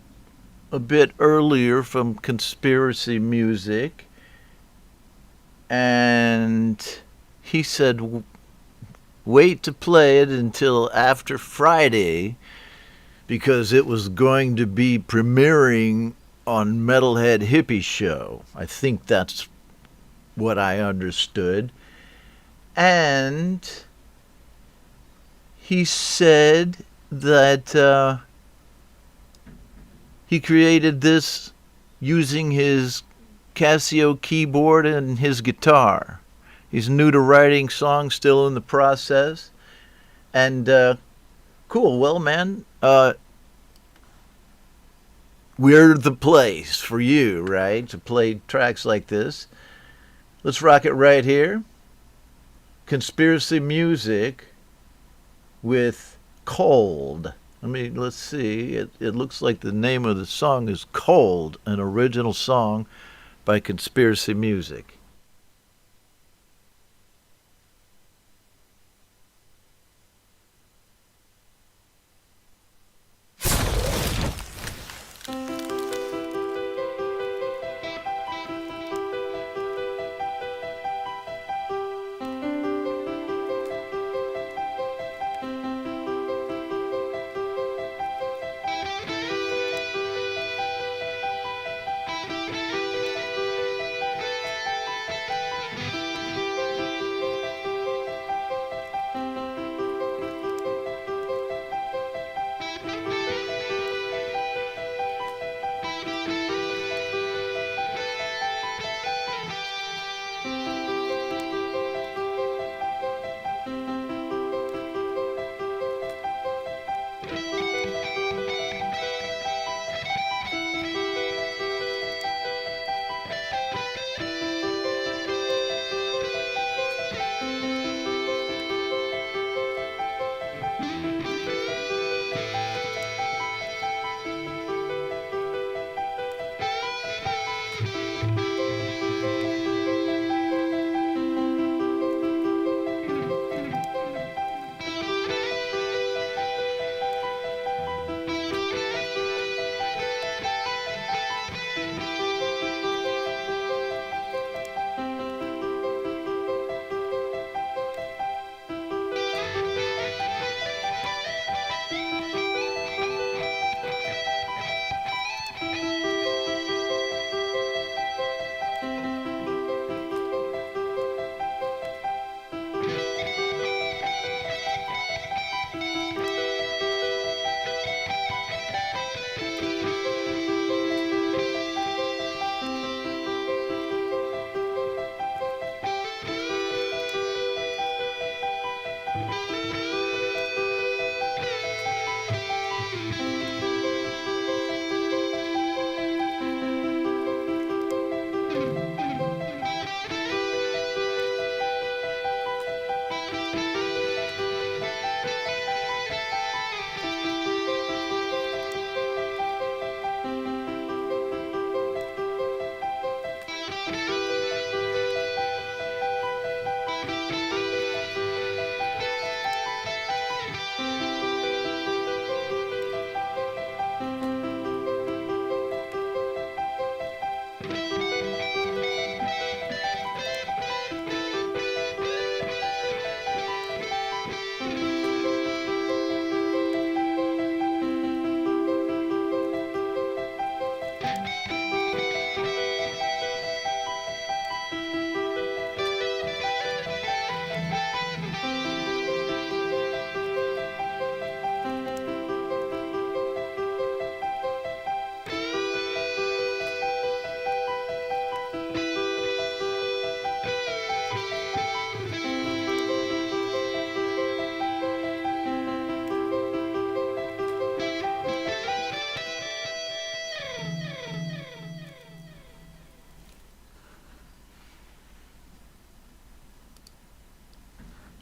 a bit earlier from Conspiracy Music, and he said wait to play it until after Friday because it was going to be premiering on Metalhead Hippie Show. I think that's what I understood. And he said that he created this using his Casio keyboard and his guitar. He's new to writing songs, still in the process. And cool. Well, man, we're the place for you, right? To play tracks like this. Let's rock it right here. Conspiracy Music with Cold. Let's see. It looks like the name of the song is Cold, an original song by Conspiracy Music.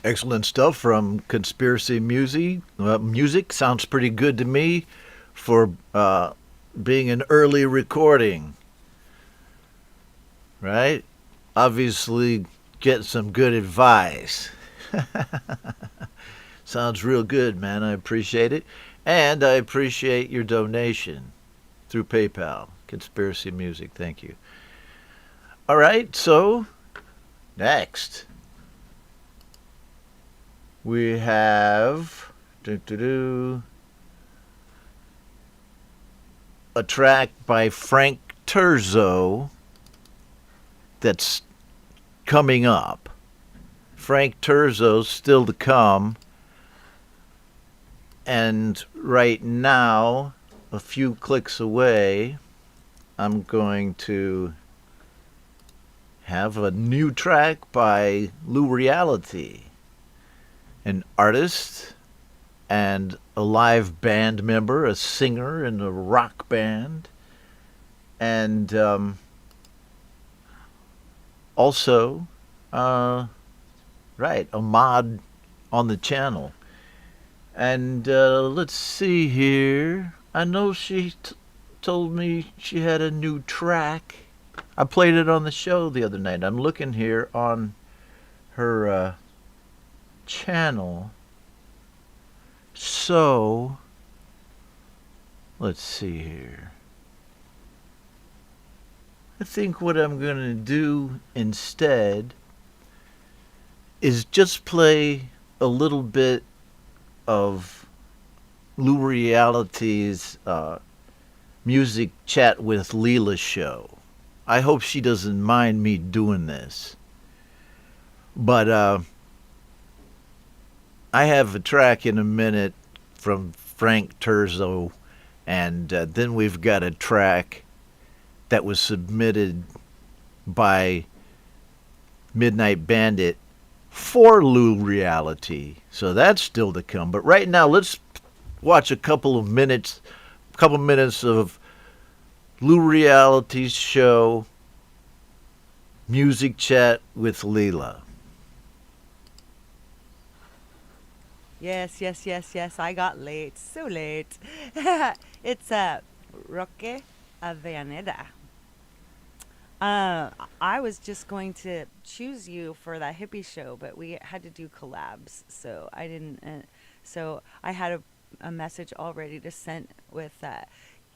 Excellent stuff from Conspiracy Music. Music sounds pretty good to me for being an early recording, right? Obviously, get some good advice. Sounds real good, man. I appreciate it. And I appreciate your donation through PayPal. Conspiracy Music, thank you. All right, so next we have a track by Frank Turzo that's coming up. Frank Turzo's still to come. And right now, a few clicks away, I'm going to have a new track by Lou Reality, an artist and a live band member, a singer in a rock band, and also, right, a mod on the channel. And let's see here. I know she told me she had a new track. I played it on the show the other night. I'm looking here on her channel. So, let's see here. I think what I'm going to do instead is just play a little bit of Lou Reality's music chat with Leela show. I hope she doesn't mind me doing this. But I have a track in a minute from Frank Turzo, and then we've got a track that was submitted by Midnight Bandit for Lou Reality. So that's still to come. But right now, let's watch a couple minutes of Lou Reality's show, Music Chat with Leela. Yes, yes, yes, yes. I got late. So late. It's Roque Avellaneda. I was just going to choose you for that hippie show, but we had to do collabs, so I didn't. So I had a message all ready to send with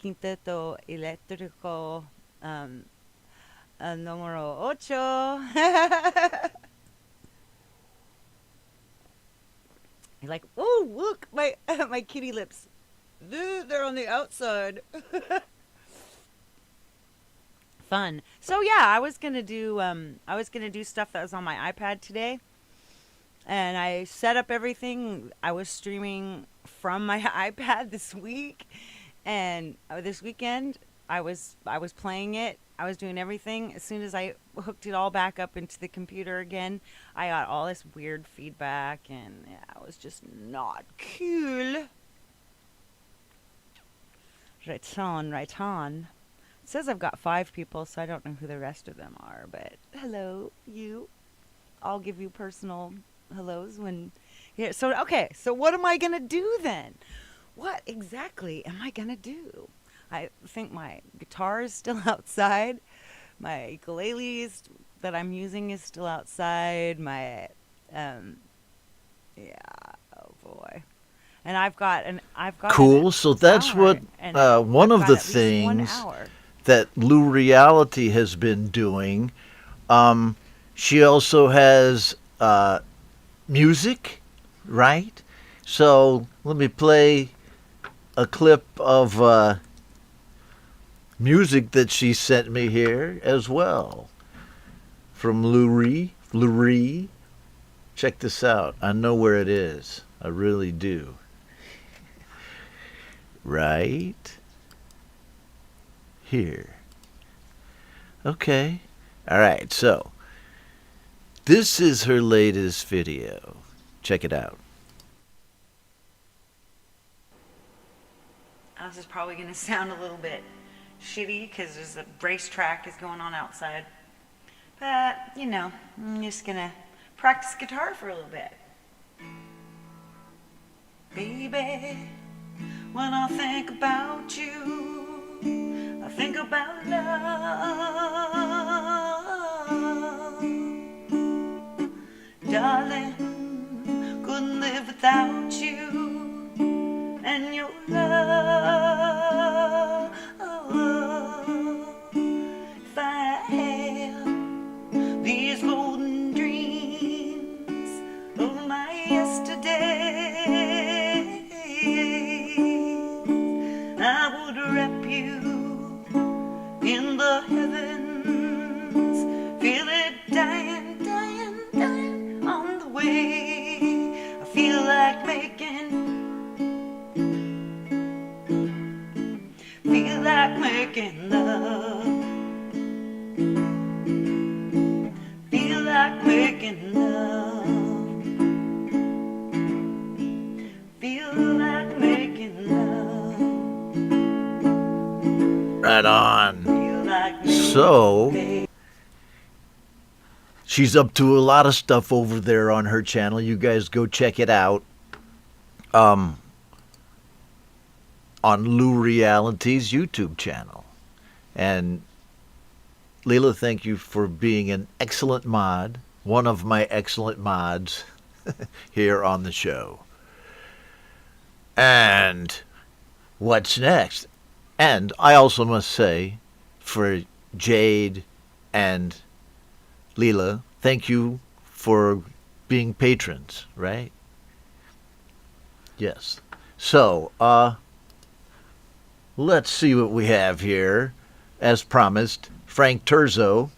Quinteto Eléctrico número 8. You're like, oh, look, my my kitty lips. They're on the outside. Fun. So yeah, I was gonna do stuff that was on my iPad today, and I set up everything. I was streaming from my iPad this week, and this weekend I was playing it. I was doing everything. As soon as I hooked it all back up into the computer again, I got all this weird feedback, and yeah, it was just not cool. Right on, right on. It says I've got 5 people, so I don't know who the rest of them are, but hello, you. I'll give you personal hellos when... Yeah, so, okay, so what am I going to do then? What exactly am I going to do? I think my guitar is still outside. My ukulele that I'm using is still outside. My, yeah, oh boy. And I've got cool. So that's what one of the things that Lou Reality has been doing. She also has music, right? So let me play a clip of music that she sent me here as well from Lou. Check this out. I know where it is. I really do. Right here. Okay. All right. So this is her latest video. Check it out. This is probably going to sound a little bit shitty because there's a racetrack is going on outside. But, you know, I'm just going to practice guitar for a little bit. Baby, when I think about you, I think about love. Darling, couldn't live without you and your love. If I had these golden dreams of my yesterday, I would wrap you in the heavens, feel it dying, dying, dying on the way. I feel like making love. Feel like making love. Feel like making love. Right on. Feel like making So, she's up to a lot of stuff over there on her channel. You guys go check it out. On Lou Reality's YouTube channel. And Leila, thank you for being an excellent mod, one of my excellent mods here on the show. And what's next? And I also must say, for Jade and Leila, thank you for being patrons, right? Yes. So, let's see what we have here. As promised, Frank Terzo,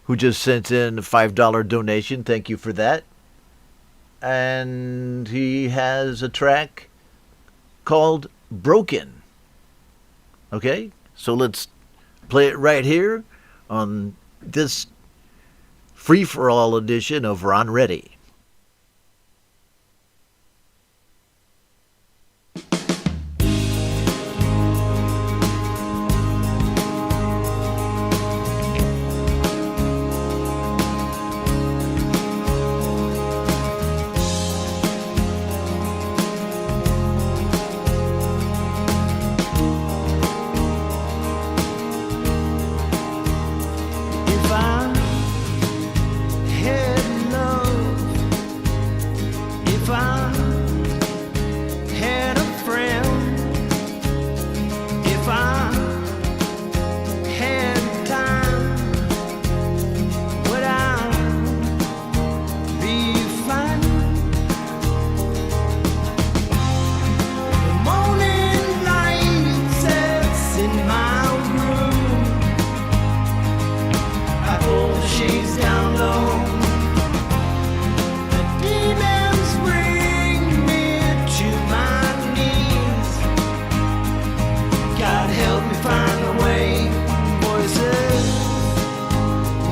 who just sent in a $5 donation. Thank you for that. And he has a track called Broken. Okay, so let's play it right here on this free-for-all edition of Ron Ready. If I had love, if I had a friend, if I had time, would I be fine? The morning light sets in my room. I pull the shades down low. The demons bring me to my knees. God help me find a way. Voices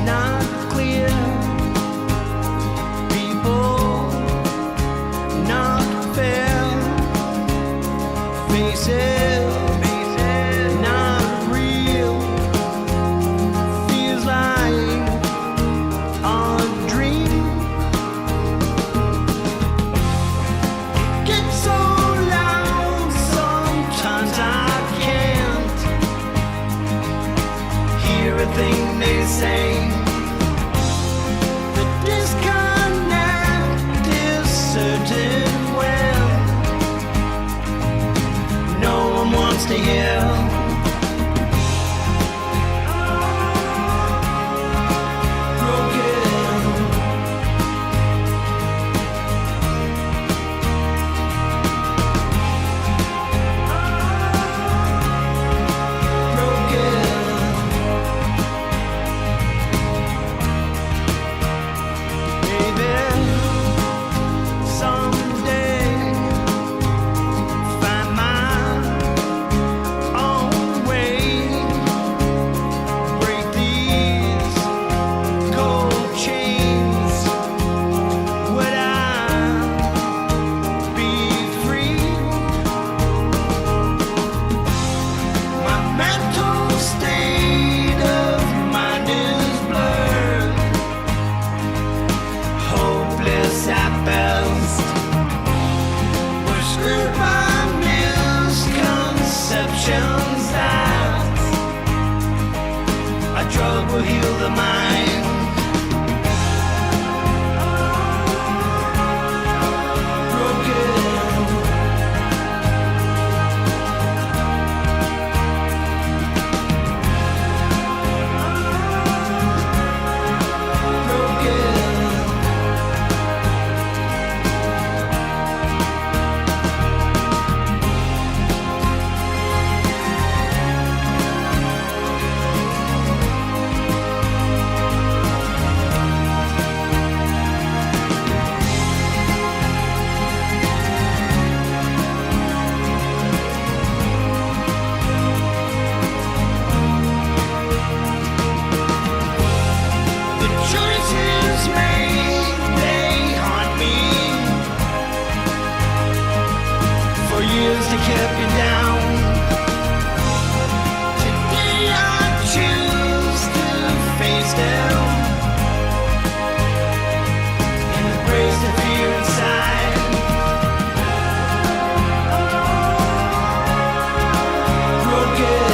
not clear. People not fair. Faces not real. Feels like a dream. It gets so loud, sometimes I can't hear a thing they say. The disconnect is certain when no one wants to hear. Someday find my own years that kept you down. Today I choose to face them and embrace the fear inside. Broken.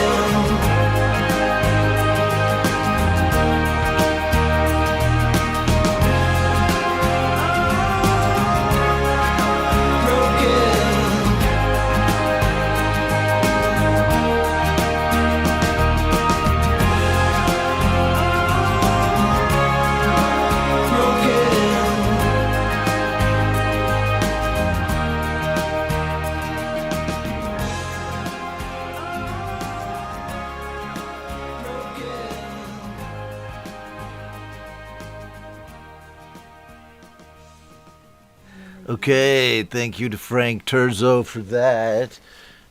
Okay, thank you to Frank Terzo for that.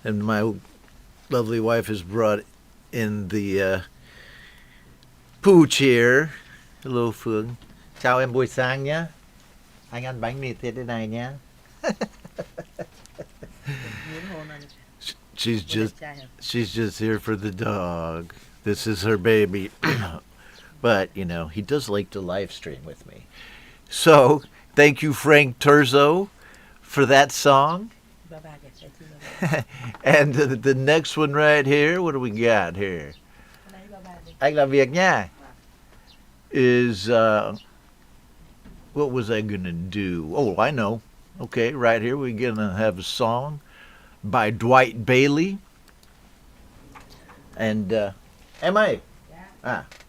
And my lovely wife has brought in the pooch here. Hello, Phương. Chào em buổi sáng nhé. Anh ăn bánh mì thế này nhé. She's just here for the dog. This is her baby. But, you know, he does like to live stream with me. So, thank you, Frank Terzo, for that song. And the next one right here, what do we got here? Anh làm việc nha. Is, what was I going to do? Oh, I know. Okay, right here we're going to have a song by Dwight Bailey. And, em ơi.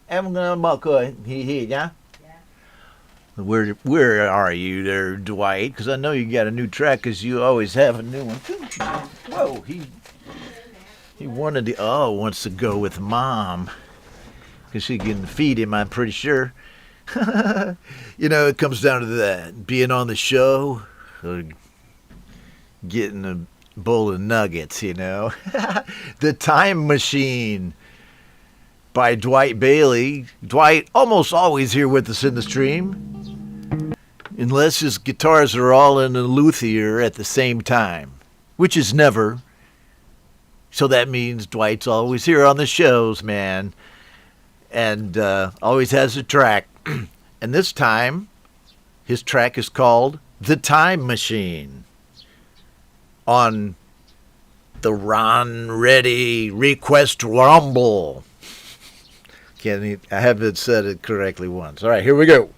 Em mở cửa hì nhá. Where are you there, Dwight? Because I know you got a new track, because you always have a new one. Whoa, he wants to go with Mom, because she can feed him, I'm pretty sure. You know, it comes down to that, being on the show, or getting a bowl of nuggets, you know. The Time Machine by Dwight Bailey. Dwight almost always here with us in the stream, unless his guitars are all in a luthier at the same time, which is never. So that means Dwight's always here on the shows, man, and always has a track. And this time, his track is called The Time Machine on the Ron Ready Request Rumble. I haven't said it correctly once. All right, here we go.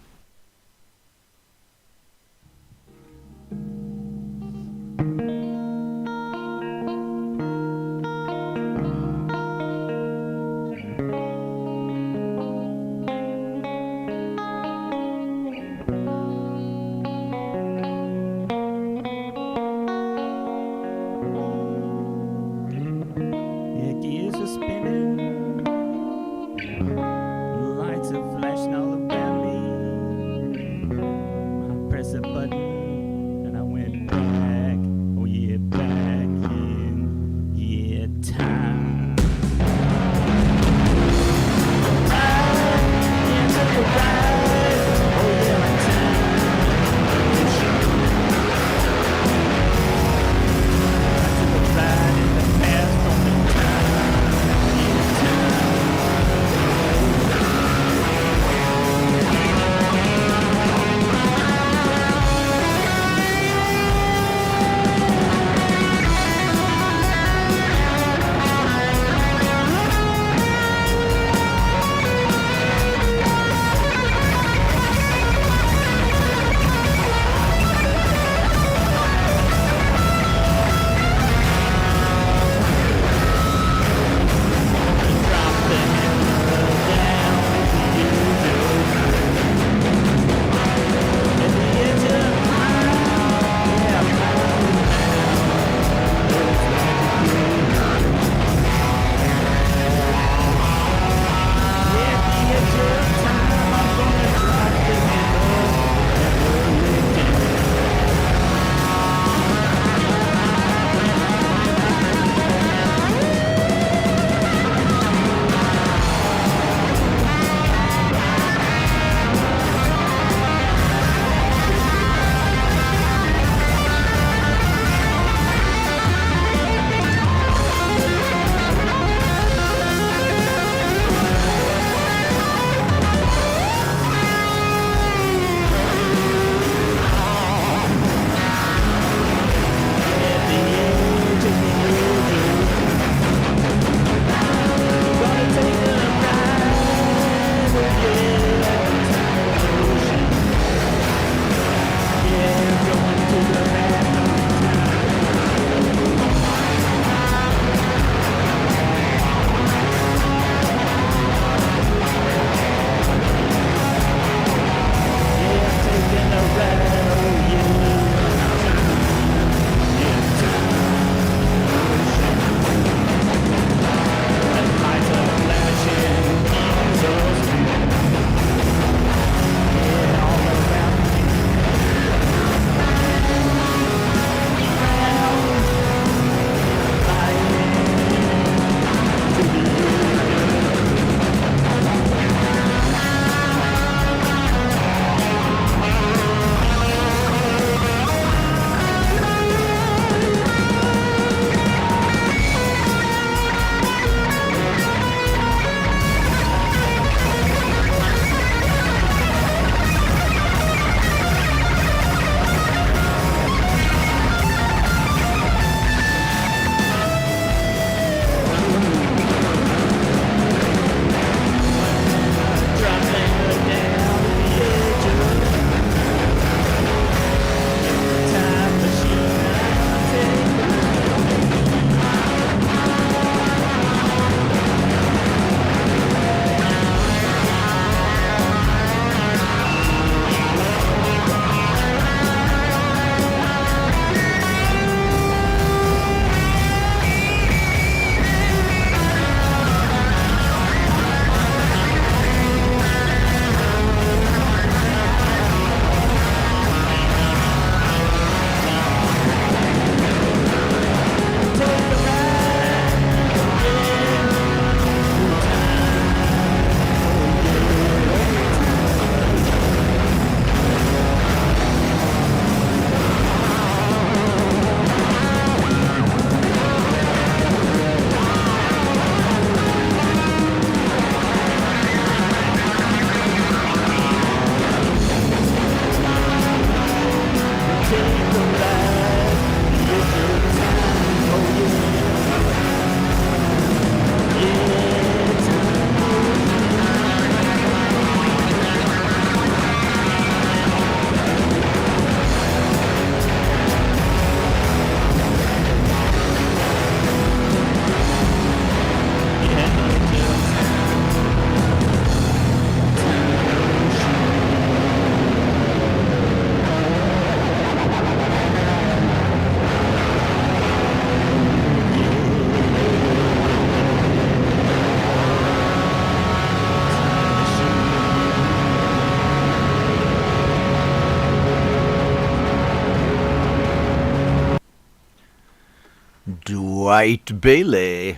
Dwight Bailey.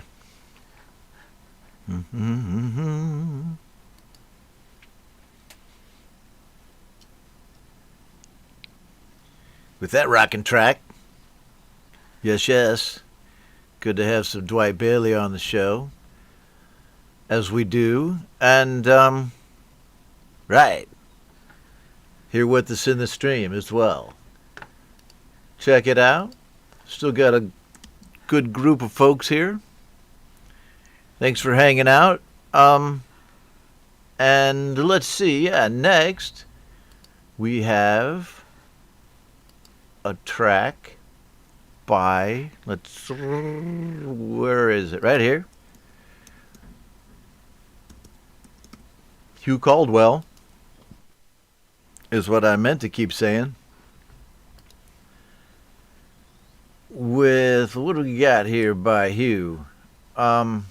Mm-hmm. With that rockin' track, yes, good to have some Dwight Bailey on the show, as we do, and, right, here with us in the stream as well. Check it out. Still got a good group of folks here. Thanks for hanging out. And let's see, next we have a track by, where is it? Right here. Hugh Caldwell is what I meant to keep saying. With, what do we got here by Hugh? I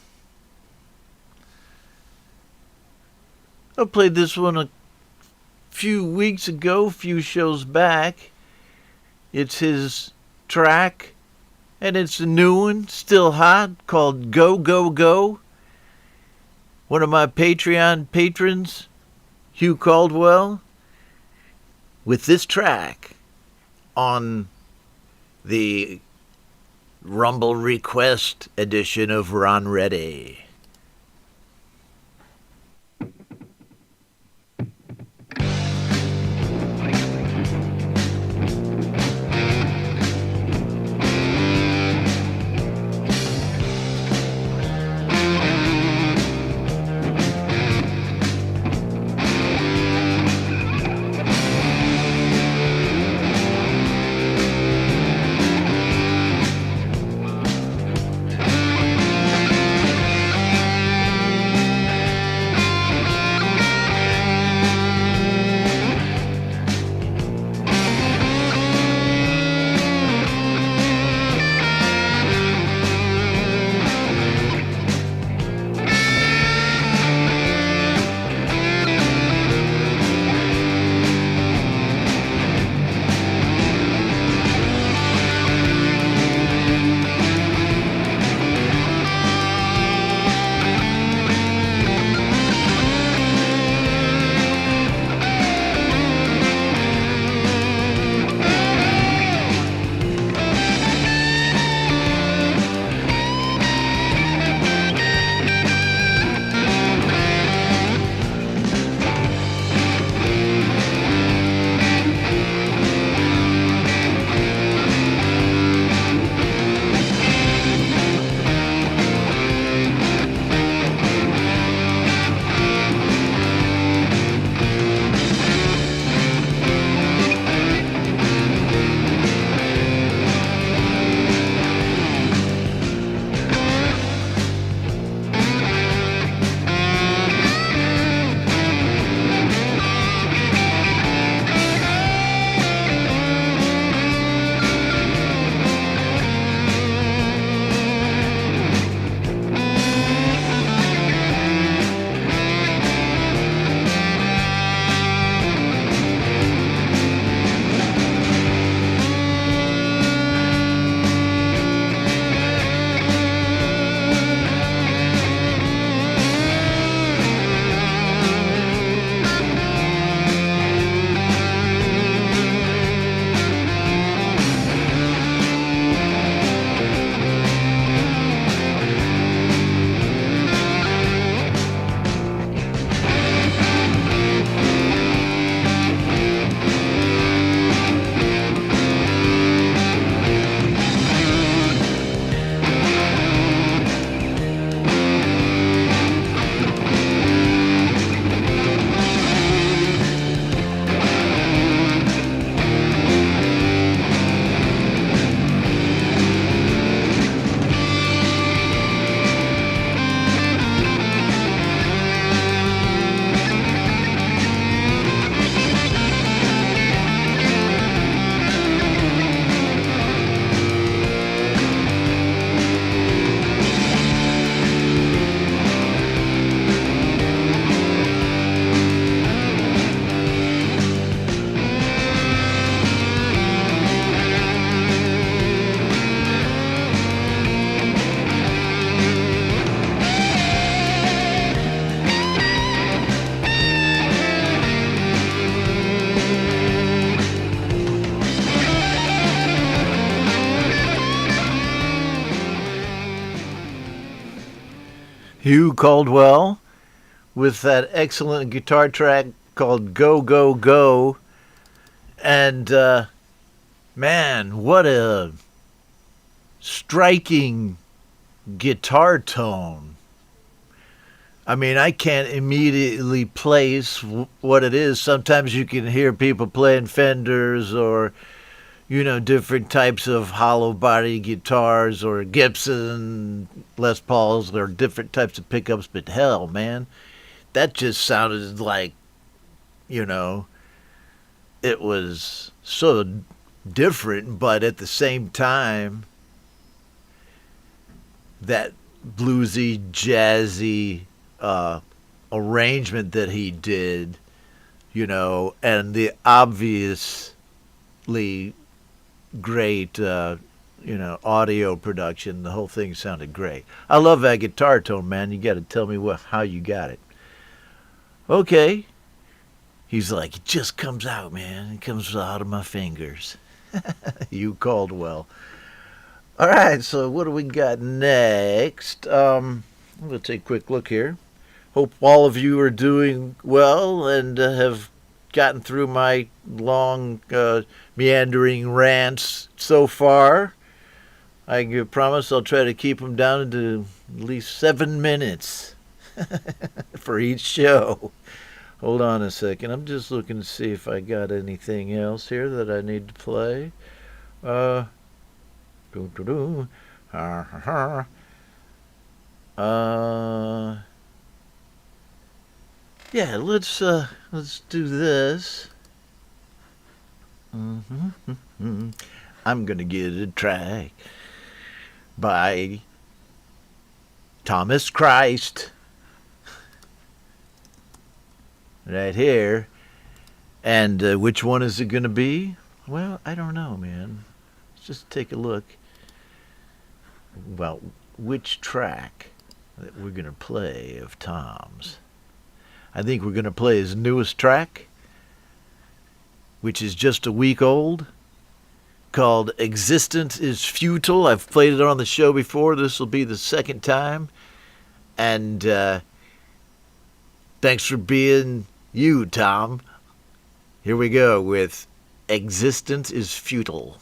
played this one a few weeks ago, a few shows back. It's his track, and it's a new one, still hot, called Go, Go, Go. One of my Patreon patrons, Hugh Caldwell, with this track on the Rumble Request edition of Ron Ready. Hugh Caldwell with that excellent guitar track called Go, Go, Go. And, man, what a striking guitar tone. I mean, I can't immediately place what it is. Sometimes you can hear people playing Fenders or, different types of hollow body guitars or Gibson, Les Pauls, or different types of pickups. But hell, man, that just sounded like, it was so different, but at the same time, that bluesy, jazzy arrangement that he did, and the obviously great, audio production, the whole thing sounded great. I love that guitar tone, man. You got to tell me how you got it. Okay. He's like, it just comes out, man. It comes out of my fingers. You Caldwell. All right, so what do we got next? I'm going to take a quick look here. Hope all of you are doing well and have gotten through my long, meandering rants so far. I promise I'll try to keep them down to at least 7 minutes for each show. Hold on a second. I'm just looking to see if I got anything else here that I need to play. Yeah, let's do this. I'm gonna get a track by Thomas Christ. Right here. And which one is it going to be? Well, I don't know, man. Let's just take a look. Well, which track that we're going to play of Tom's? I think we're going to play his newest track, which is just a week old, called Existence is Futile. I've played it on the show before. This will be the second time. And thanks for being you, Tom. Here we go with Existence is Futile.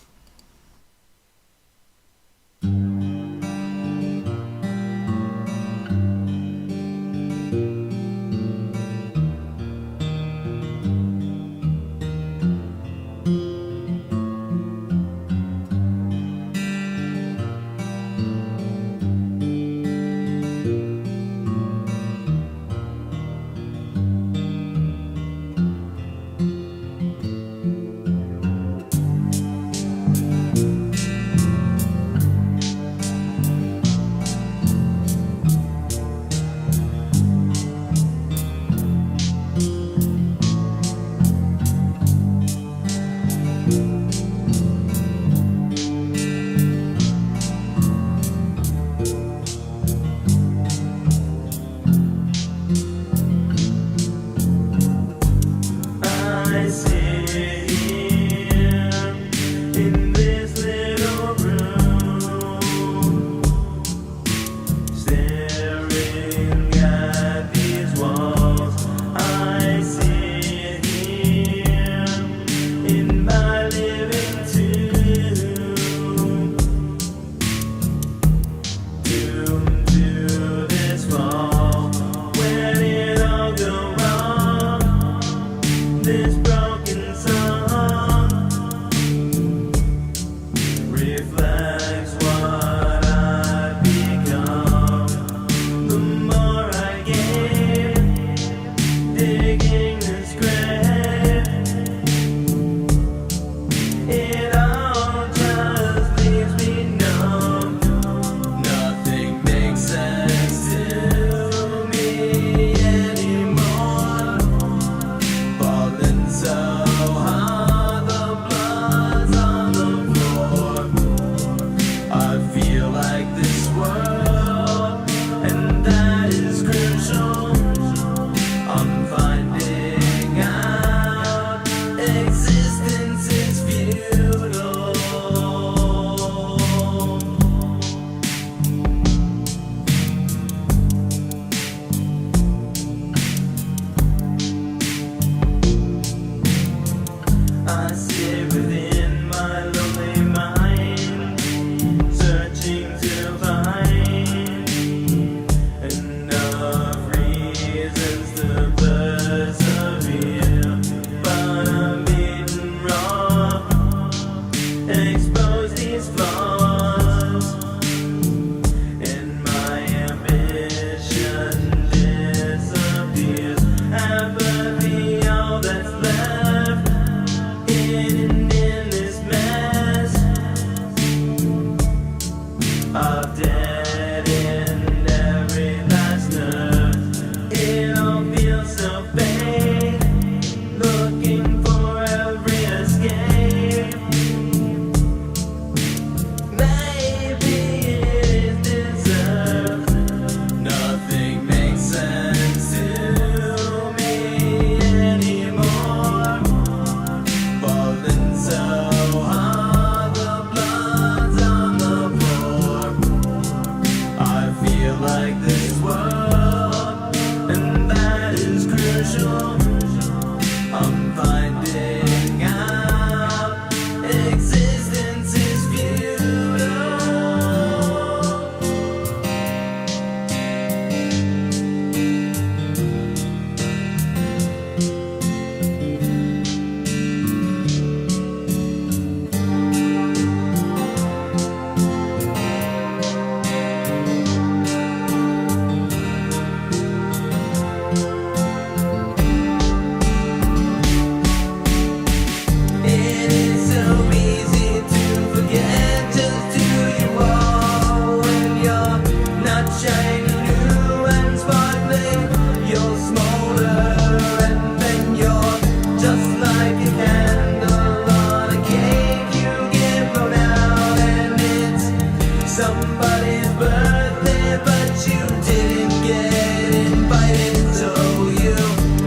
somebody's birthday, but you didn't get invited, so you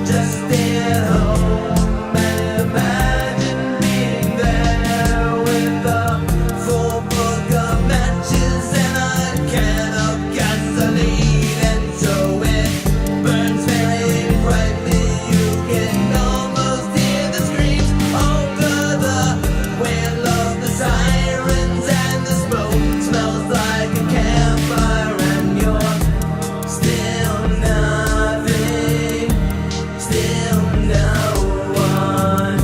just stay at home and imagine being there with a full book of matches and a can of gasoline, and so it burns very brightly. You can almost hear the screams over the wail of the sirens, and the smoke smells like a campfire, and you're still nothing, still no one,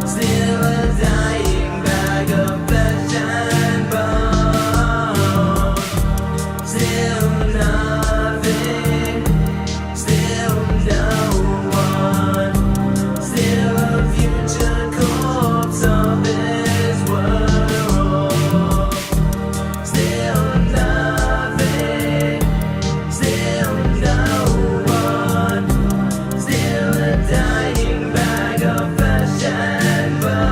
still a dying bag of flesh and bone, still nothing, still no one, still a future corpse of this world, still nothing, still no one, still a dying bag of flesh and bone,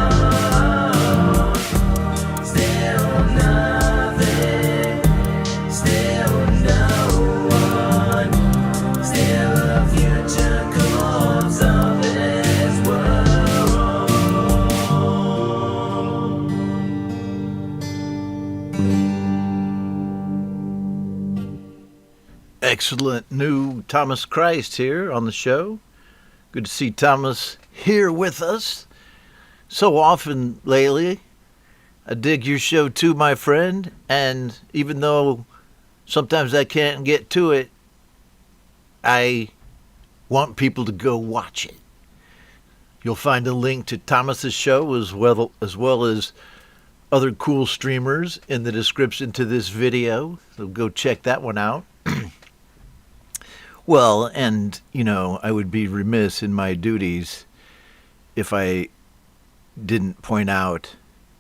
still nothing, still no one, still a future corpse of this world. Excellent new Thomas Christ here on the show. Good to see Thomas here with us so often lately. I dig your show too, my friend, and even though sometimes I can't get to it, I want people to go watch it. You'll find a link to Thomas's show as well as other cool streamers in the description to this video, so go check that one out. Well, and, you know, I would be remiss in my duties if I didn't point out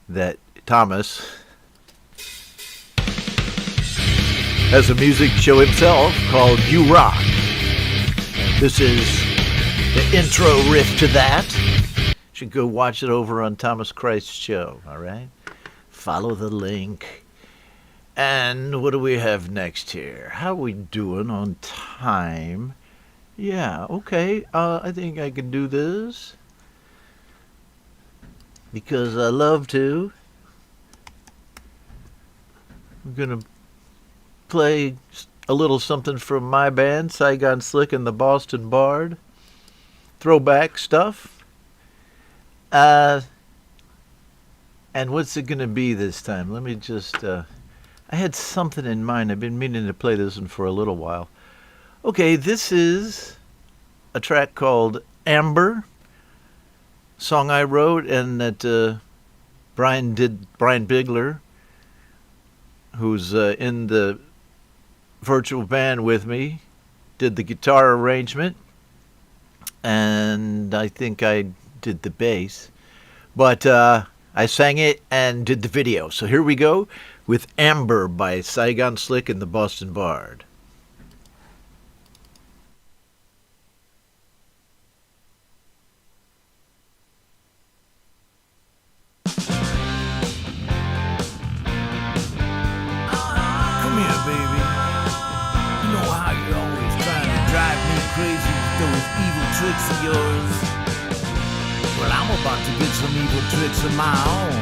that Thomas has a music show himself called You Rock. This is the intro riff to that. You should go watch it over on Thomas Christ's show, all right? Follow the link. And what do we have next here? How are we doing on time? Yeah, okay. I think I can do this. Because I love to. I'm going to play a little something from my band, Saigon Slick and the Boston Bard. Throwback stuff. And what's it going to be this time? Let me just... I had something in mind. I've been meaning to play this one for a little while. Okay, this is a track called Amber, song I wrote and that Brian Bigler, who's in the virtual band with me, did the guitar arrangement, and I think I did the bass. But I sang it and did the video. So here we go with Amber by Saigon Slick and the Boston Bard. Come here, baby. You know how you're always trying to drive me crazy with those evil tricks of yours? Well, I'm about to get some evil tricks of my own.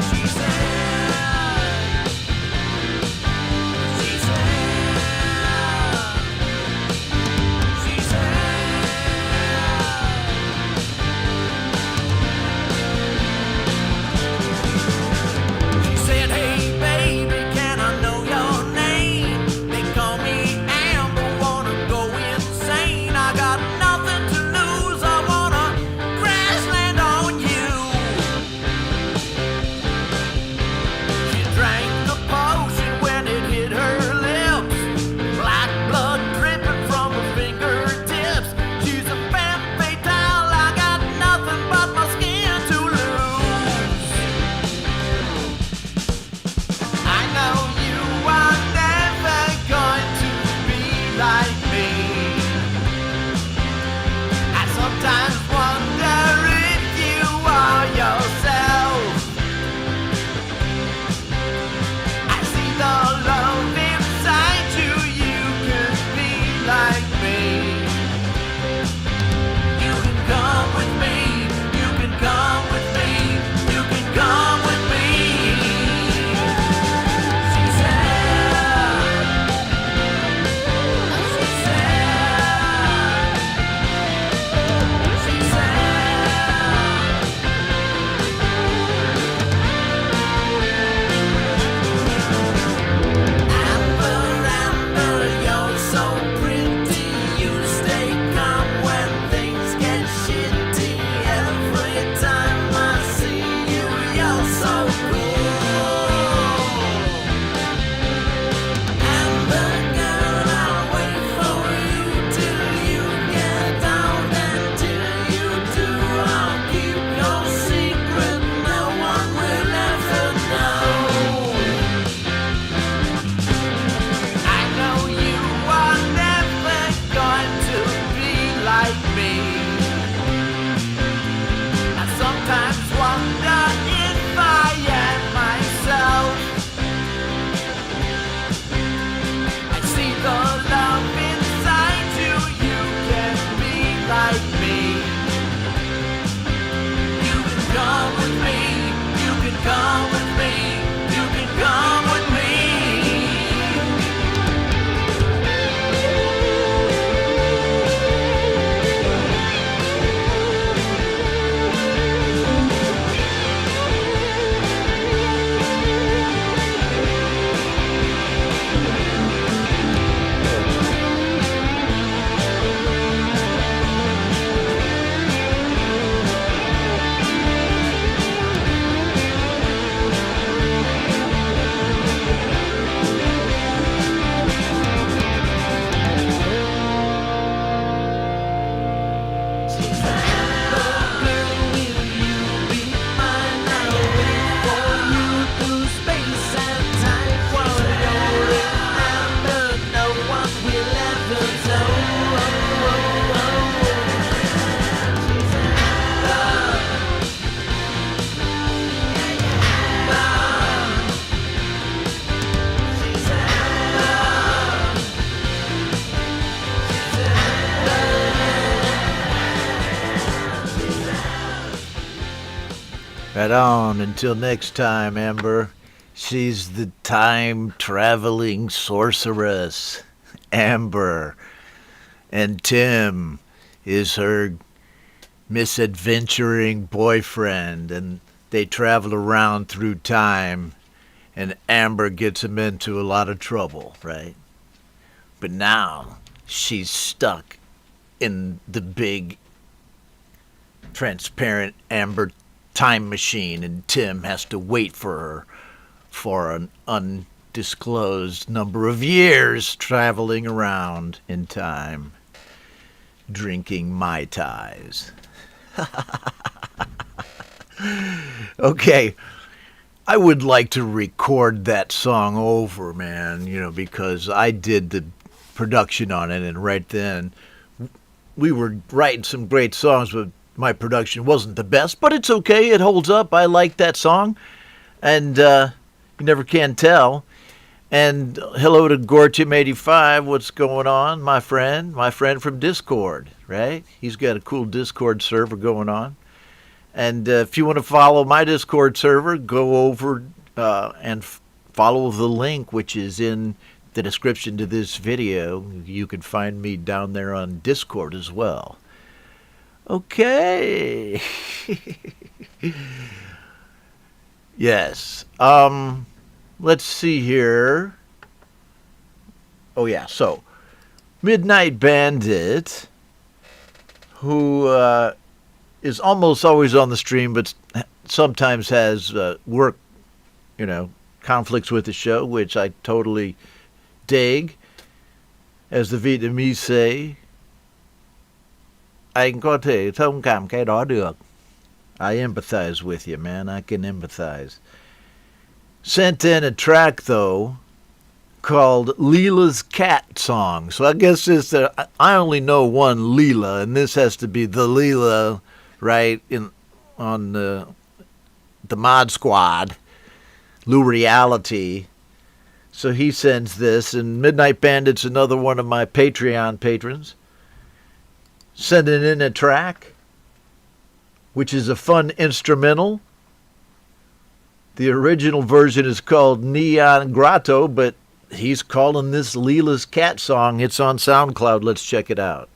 Right on. Until next time, Amber. She's the time-traveling sorceress, Amber. And Tim is her misadventuring boyfriend, and they travel around through time, and Amber gets him into a lot of trouble, right? But now she's stuck in the big transparent amber time machine, and Tim has to wait for her for an undisclosed number of years traveling around in time, drinking Mai Tais. Okay, I would like to record that song over, man, because I did the production on it, and right then we were writing some great songs, but my production wasn't the best, but it's okay. It holds up. I like that song, and you never can tell. And hello to Gortim85. What's going on, my friend? My friend from Discord, right? He's got a cool Discord server going on. And if you want to follow my Discord server, go over and follow the link, which is in the description to this video. You can find me down there on Discord as well. Okay. Yes. Let's see here. Oh, yeah. So, Midnight Bandit, who is almost always on the stream, but sometimes has work, conflicts with the show, which I totally dig. As the Vietnamese say, anh có thể thông cảm cái đó được. I empathize with you, man. I can empathize. Sent in a track, though, called Leela's Cat Song. So I guess this, I only know one Leela, and this has to be the Leela, right, on the Mod Squad, Lou Reality. So he sends this, and Midnight Bandit's another one of my Patreon patrons, sending in a track, which is a fun instrumental. The original version is called Neon Grotto, but he's calling this Leela's Cat Song. It's on SoundCloud. Let's check it out.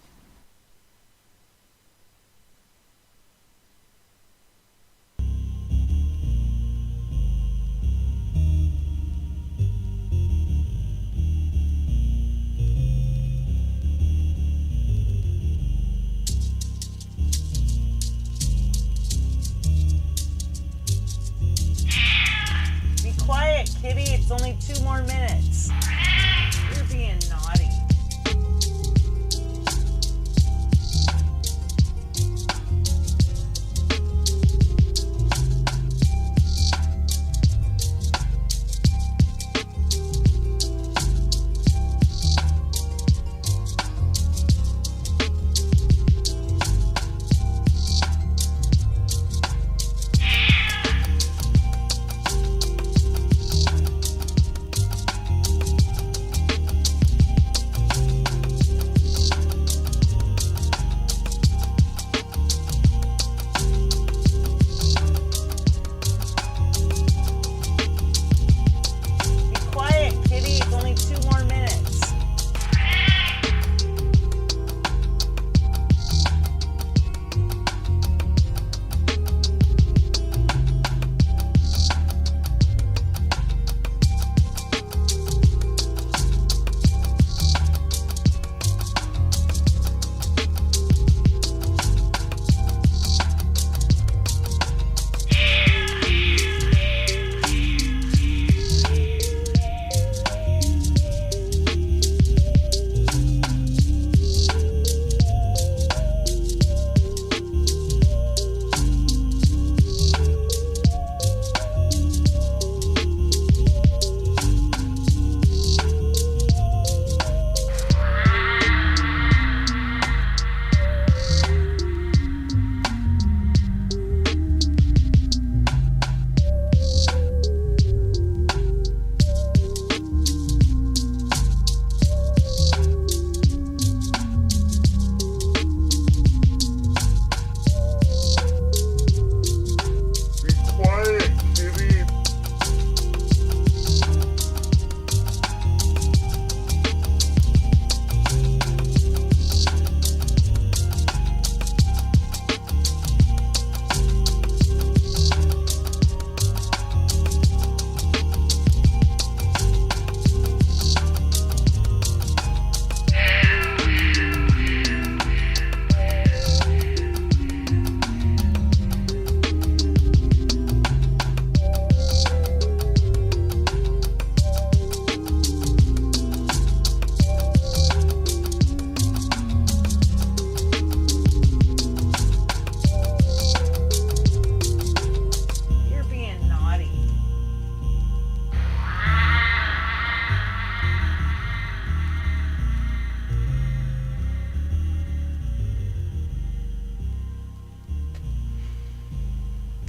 Quiet, kitty. It's only 2 more minutes. You're being naughty.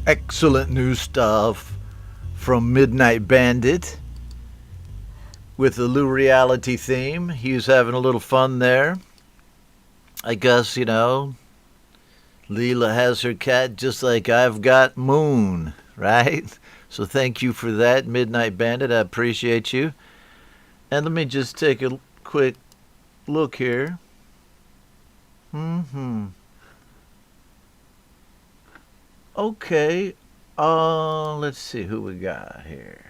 Excellent new stuff from Midnight Bandit with the Lou Reality theme. He's having a little fun there. I guess, Leela has her cat just like I've got Moon, right? So thank you for that, Midnight Bandit. I appreciate you. And let me just take a quick look here. Okay. Let's see who we got here.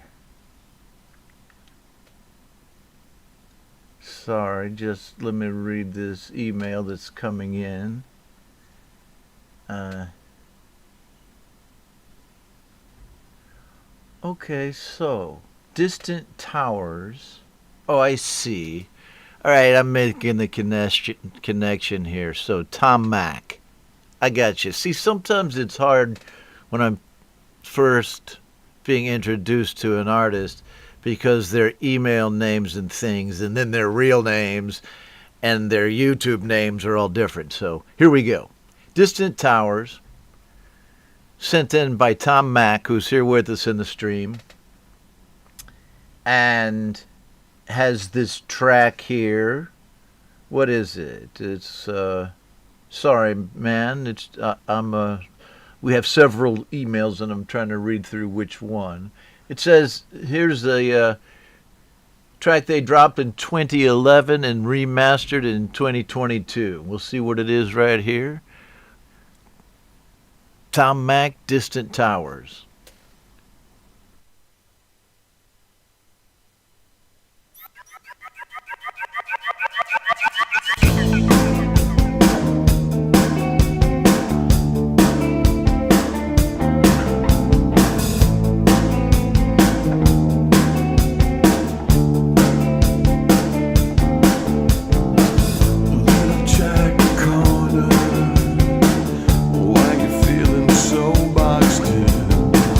Sorry, just let me read this email that's coming in. Okay, so Distant Towers. Oh, I see. All right, I'm making the connection here. So Tom Mack, I got you. See, sometimes it's hard when I'm first being introduced to an artist because their email names and things, and then their real names and their YouTube names are all different. So here we go. Distant Towers, sent in by Tom Mack, who's here with us in the stream, and has this track here. What is it? It's sorry, man. It's we have several emails, and I'm trying to read through which one. It says here's the track they dropped in 2011 and remastered in 2022. We'll see what it is right here. Tom Mack, Distant Towers. Jack corner, why you feeling so boxed in?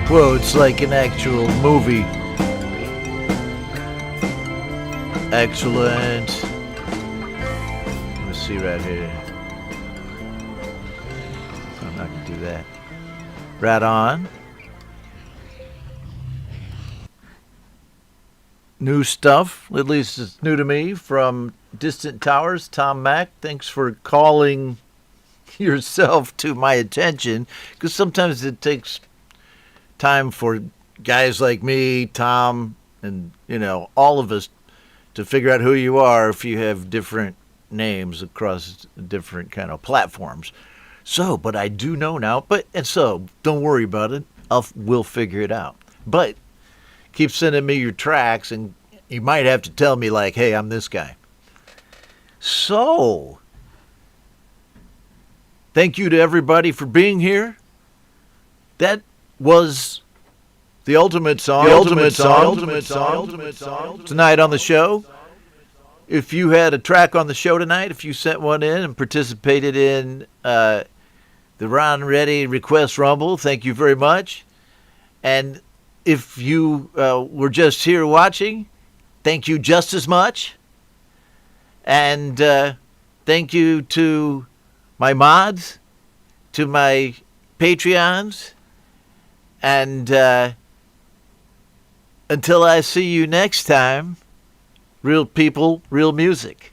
Whoa, it's like an actual movie. Excellent. Let's see right here. I'm not going to do that. Right on. New stuff, at least it's new to me, from Distant Towers. Tom Mack, thanks for calling yourself to my attention, because sometimes it takes time for guys like me, Tom, and, all of us to figure out who you are if you have different names across different kind of platforms. So, but I do know now, so don't worry about it. We'll figure it out. But keep sending me your tracks, and you might have to tell me, like, hey, I'm this guy. So, thank you to everybody for being here. That was the ultimate song. Tonight on the show. If you had a track on the show tonight, if you sent one in and participated in the Ron Ready Request Rumble, thank you very much. And if you were just here watching, thank you just as much. And thank you to my mods, to my Patreons, and until I see you next time, real people, real music.